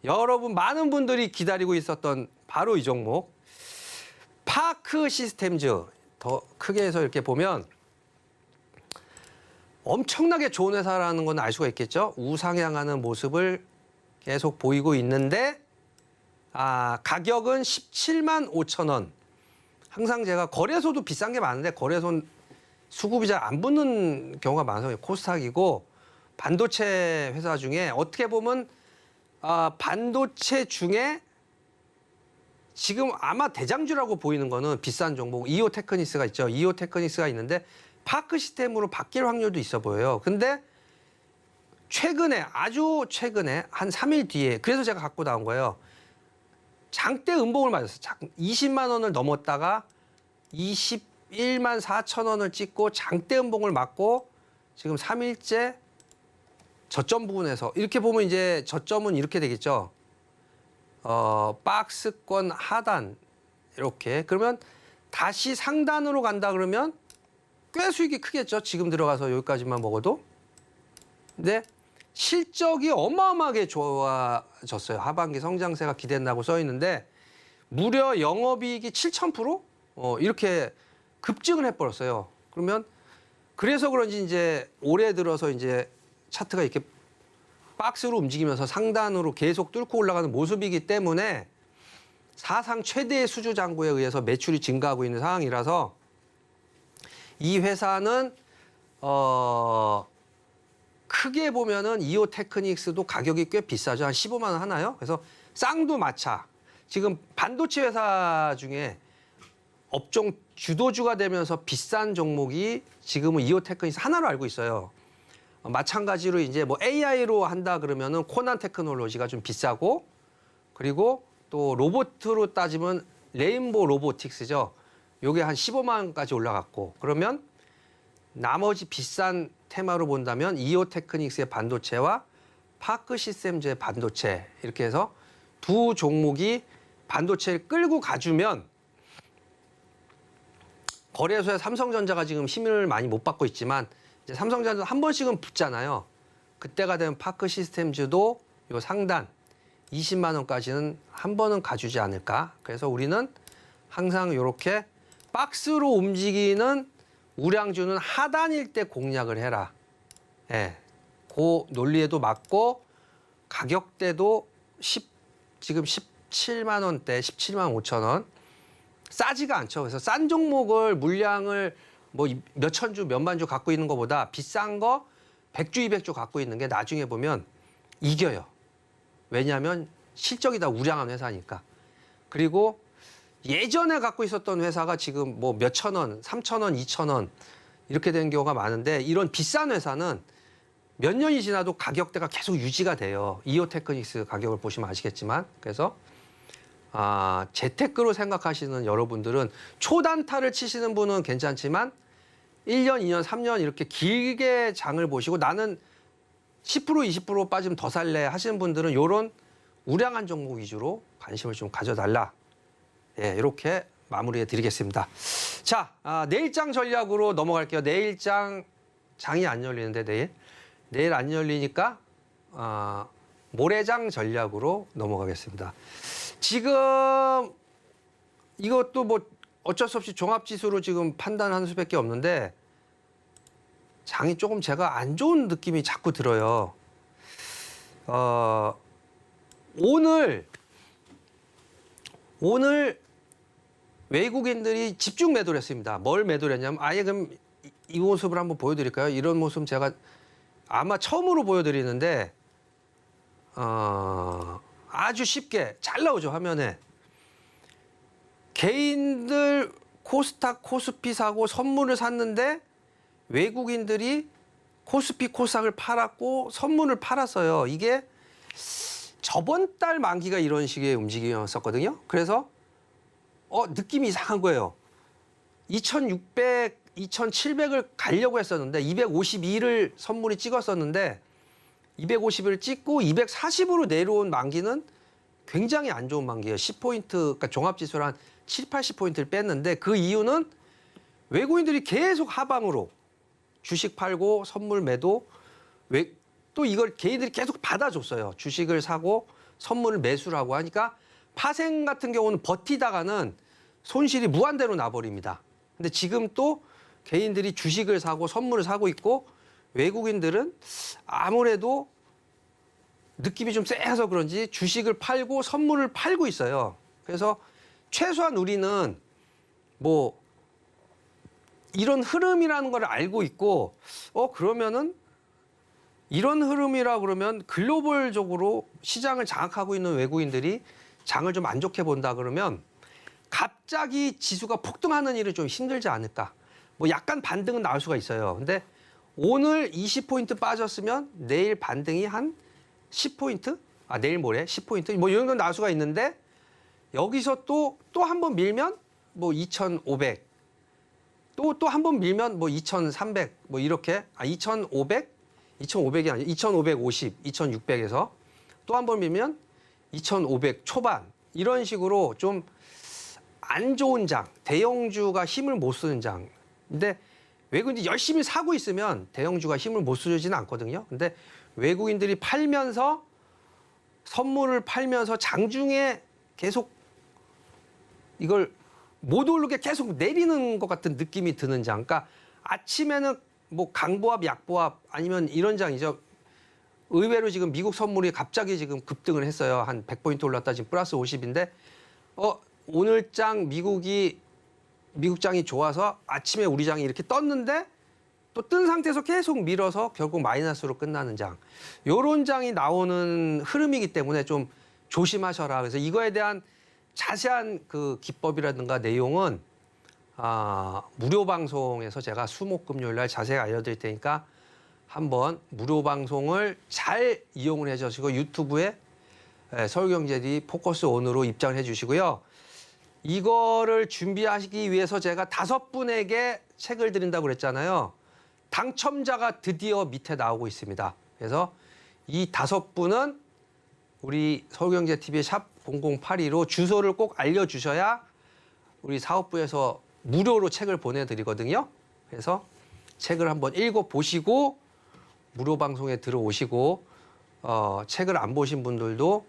여러분 많은 분들이 기다리고 있었던 바로 이 종목. 파크 시스템즈. 더 크게 해서 이렇게 보면 엄청나게 좋은 회사라는 건 알 수가 있겠죠. 우상향하는 모습을 계속 보이고 있는데 가격은 17만 5천 원. 항상 제가 거래소도 비싼 게 많은데 거래소는 수급이 잘 안 붙는 경우가 많아서 코스닥이고 반도체 회사 중에 어떻게 보면 반도체 중에 지금 아마 대장주라고 보이는 거는 비싼 종목 이오 테크닉스가 있죠. 이오 테크닉스가 있는데 파크 시스템으로 바뀔 확률도 있어 보여요. 근데 최근에 아주 최근에 한 3일 뒤에 그래서 제가 갖고 나온 거예요. 장대 음봉을 맞았어요. 20만 원을 넘었다가 21만 4천 원을 찍고 장대 음봉을 맞고 지금 3일째 저점 부분에서 이렇게 보면 이제 저점은 이렇게 되겠죠. 박스권 하단 이렇게 그러면 다시 상단으로 간다 그러면 꽤 수익이 크겠죠. 지금 들어가서 여기까지만 먹어도. 근데 실적이 어마어마하게 좋아졌어요. 하반기 성장세가 기대된다고 써 있는데 무려 영업이익이 7,000% 이렇게 급증을 해버렸어요. 그러면 그래서 그런지 이제 올해 들어서 이제 차트가 이렇게 박스로 움직이면서 상단으로 계속 뚫고 올라가는 모습이기 때문에 사상 최대의 수주 잔고에 의해서 매출이 증가하고 있는 상황이라서 이 회사는 크게 보면은 이오 테크닉스도 가격이 꽤 비싸죠. 한 15만 원 하나요? 그래서 쌍두마차. 지금 반도체 회사 중에 업종 주도주가 되면서 비싼 종목이 지금은 이오 테크닉스 하나로 알고 있어요. 마찬가지로 이제 뭐 AI로 한다 그러면은 코난 테크놀로지가 좀 비싸고 그리고 또 로봇으로 따지면 레인보 로보틱스죠. 요게 한 15만 원까지 올라갔고 그러면 나머지 비싼 테마로 본다면 이오 테크닉스의 반도체와 파크 시스템즈의 반도체 이렇게 해서 두 종목이 반도체를 끌고 가주면 거래소에 삼성전자가 지금 힘을 많이 못 받고 있지만 이제 삼성전자 한 번씩은 붙잖아요. 그때가 되면 파크 시스템즈도 요 상단 20만 원까지는 한 번은 가주지 않을까. 그래서 우리는 항상 이렇게 박스로 움직이는 우량주는 하단일 때 공략을 해라. 예, 그 논리에도 맞고 가격대도 지금 17만 원대, 17만 5천 원. 싸지가 않죠. 그래서 싼 종목을 물량을 뭐 몇천 주, 몇만 주 갖고 있는 것보다 비싼 거 100주, 200주 갖고 있는 게 나중에 보면 이겨요. 왜냐하면 실적이 다 우량한 회사니까. 그리고 예전에 갖고 있었던 회사가 지금 뭐 몇천 원, 3천 원, 2천 원 이렇게 된 경우가 많은데 이런 비싼 회사는 몇 년이 지나도 가격대가 계속 유지가 돼요. 이오테크닉스 가격을 보시면 아시겠지만. 그래서 재테크로 생각하시는 여러분들은 초단타를 치시는 분은 괜찮지만 1년, 2년, 3년 이렇게 길게 장을 보시고 나는 10% 20% 빠지면 더 살래 하시는 분들은 이런 우량한 종목 위주로 관심을 좀 가져달라. 예, 이렇게 마무리해 드리겠습니다. 자, 내일장 전략으로 넘어갈게요. 장이 안 열리는데 내일 안 열리니까 모레장 전략으로 넘어가겠습니다. 지금 이것도 뭐 어쩔 수 없이 종합지수로 지금 판단하는 수밖에 없는데 장이 조금 제가 안 좋은 느낌이 자꾸 들어요. 오늘 외국인들이 집중 매도를 했습니다. 뭘 매도를 했냐면 아예 그럼 이 모습을 한번 보여드릴까요? 이런 모습 제가 아마 처음으로 보여드리는데 아주 쉽게 잘 나오죠, 화면에. 개인들 코스닥, 코스피 사고 선물을 샀는데 외국인들이 코스피, 코스닥을 팔았고 선물을 팔았어요. 이게 저번 달 만기가 이런 식의 움직임이었었거든요. 그래서 느낌이 이상한 거예요. 2,600, 2,700을 가려고 했었는데 252를 선물이 찍었었는데 250을 찍고 240으로 내려온 만기는 굉장히 안 좋은 만기예요. 10포인트, 그러니까 종합지수를 한 7, 80포인트를 뺐는데 그 이유는 외국인들이 계속 하방으로 주식 팔고 선물 매도, 또 이걸 개인들이 계속 받아줬어요. 주식을 사고 선물을 매수를 하고 하니까 파생 같은 경우는 버티다가는 손실이 무한대로 나버립니다. 근데 지금 또 개인들이 주식을 사고 선물을 사고 있고 외국인들은 아무래도 느낌이 좀 쎄해서 그런지 주식을 팔고 선물을 팔고 있어요. 그래서 최소한 우리는 뭐 이런 흐름이라는 걸 알고 있고 그러면은 이런 흐름이라 그러면 글로벌적으로 시장을 장악하고 있는 외국인들이 장을 좀 안 좋게 본다 그러면 갑자기 지수가 폭등하는 일은 좀 힘들지 않을까. 뭐 약간 반등은 나올 수가 있어요. 근데 오늘 20포인트 빠졌으면 내일 반등이 한 10포인트? 내일 모레 10포인트? 뭐 이런 건 나올 수가 있는데 여기서 또 한 번 밀면 뭐 2,500. 또 한 번 밀면 뭐 2,300. 뭐 이렇게 2,500? 2,500이 아니라 2,550, 2,600에서 또 한 번 밀면 2,500 초반. 이런 식으로 좀 안 좋은 장, 대형주가 힘을 못 쓰는 장. 근데 외국인들이 열심히 사고 있으면 대형주가 힘을 못 쓰지는 않거든요. 근데 외국인들이 팔면서 선물을 팔면서 장중에 계속 이걸 못 오르게 계속 내리는 것 같은 느낌이 드는 장. 그러니까 아침에는 뭐 강보합, 약보합 아니면 이런 장이죠. 의외로 지금 미국 선물이 갑자기 지금 급등을 했어요. 한 100포인트 올랐다 지금 플러스 50인데 오늘 장 미국 장이 좋아서 아침에 우리 장이 이렇게 떴는데 또 뜬 상태에서 계속 밀어서 결국 마이너스로 끝나는 장. 요런 장이 나오는 흐름이기 때문에 좀 조심하셔라. 그래서 이거에 대한 자세한 그 기법이라든가 내용은 무료 방송에서 제가 수목금요일 날 자세히 알려드릴 테니까 한번 무료 방송을 잘 이용을 해주시고 유튜브에 서울경제TV 포커스 온으로 입장을 해주시고요. 이거를 준비하시기 위해서 제가 5분에게 책을 드린다고 그랬잖아요. 당첨자가 드디어 밑에 나오고 있습니다. 그래서 이 5분은 우리 서울경제TV의 샵 0082로 주소를 꼭 알려주셔야 우리 사업부에서 무료로 책을 보내드리거든요. 그래서 책을 한번 읽어보시고 무료 방송에 들어오시고 책을 안 보신 분들도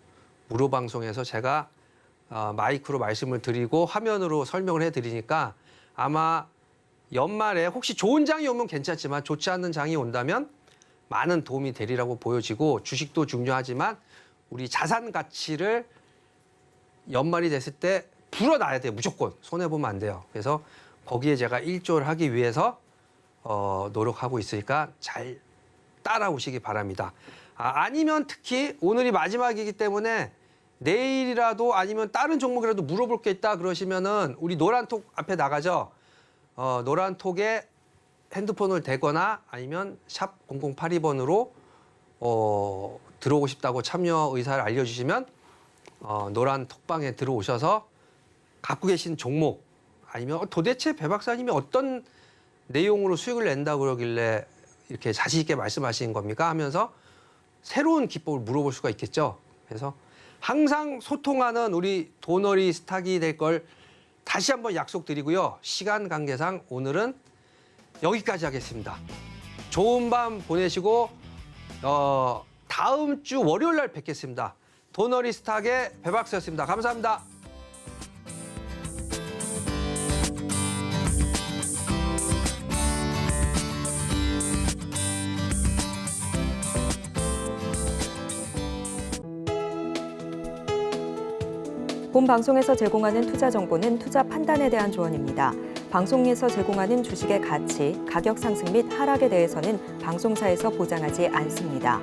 무료 방송에서 제가 마이크로 말씀을 드리고 화면으로 설명을 해드리니까 아마 연말에 혹시 좋은 장이 오면 괜찮지만 좋지 않는 장이 온다면 많은 도움이 되리라고 보여지고 주식도 중요하지만 우리 자산 가치를 연말이 됐을 때 불어놔야 돼요. 무조건. 손해보면 안 돼요. 그래서 거기에 제가 일조를 하기 위해서 노력하고 있으니까 잘 따라오시기 바랍니다. 아니면 특히 오늘이 마지막이기 때문에 내일이라도 아니면 다른 종목이라도 물어볼 게 있다 그러시면은 우리 노란톡 앞에 나가죠. 노란톡에 핸드폰을 대거나 아니면 샵 0082번으로 들어오고 싶다고 참여 의사를 알려주시면 노란 톡방에 들어오셔서 갖고 계신 종목 아니면 도대체 배 박사님이 어떤 내용으로 수익을 낸다고 그러길래 이렇게 자신 있게 말씀하시는 겁니까 하면서 새로운 기법을 물어볼 수가 있겠죠. 그래서 항상 소통하는 우리 도너리 스탁이 될 걸 다시 한번 약속드리고요. 시간 관계상 오늘은 여기까지 하겠습니다. 좋은 밤 보내시고 다음 주 월요일 날 뵙겠습니다. 도너리 스탁의 배 박사였습니다. 감사합니다. 본 방송에서 제공하는 투자 정보는 투자 판단에 대한 조언입니다. 방송에서 제공하는 주식의 가치, 가격 상승 및 하락에 대해서는 방송사에서 보장하지 않습니다.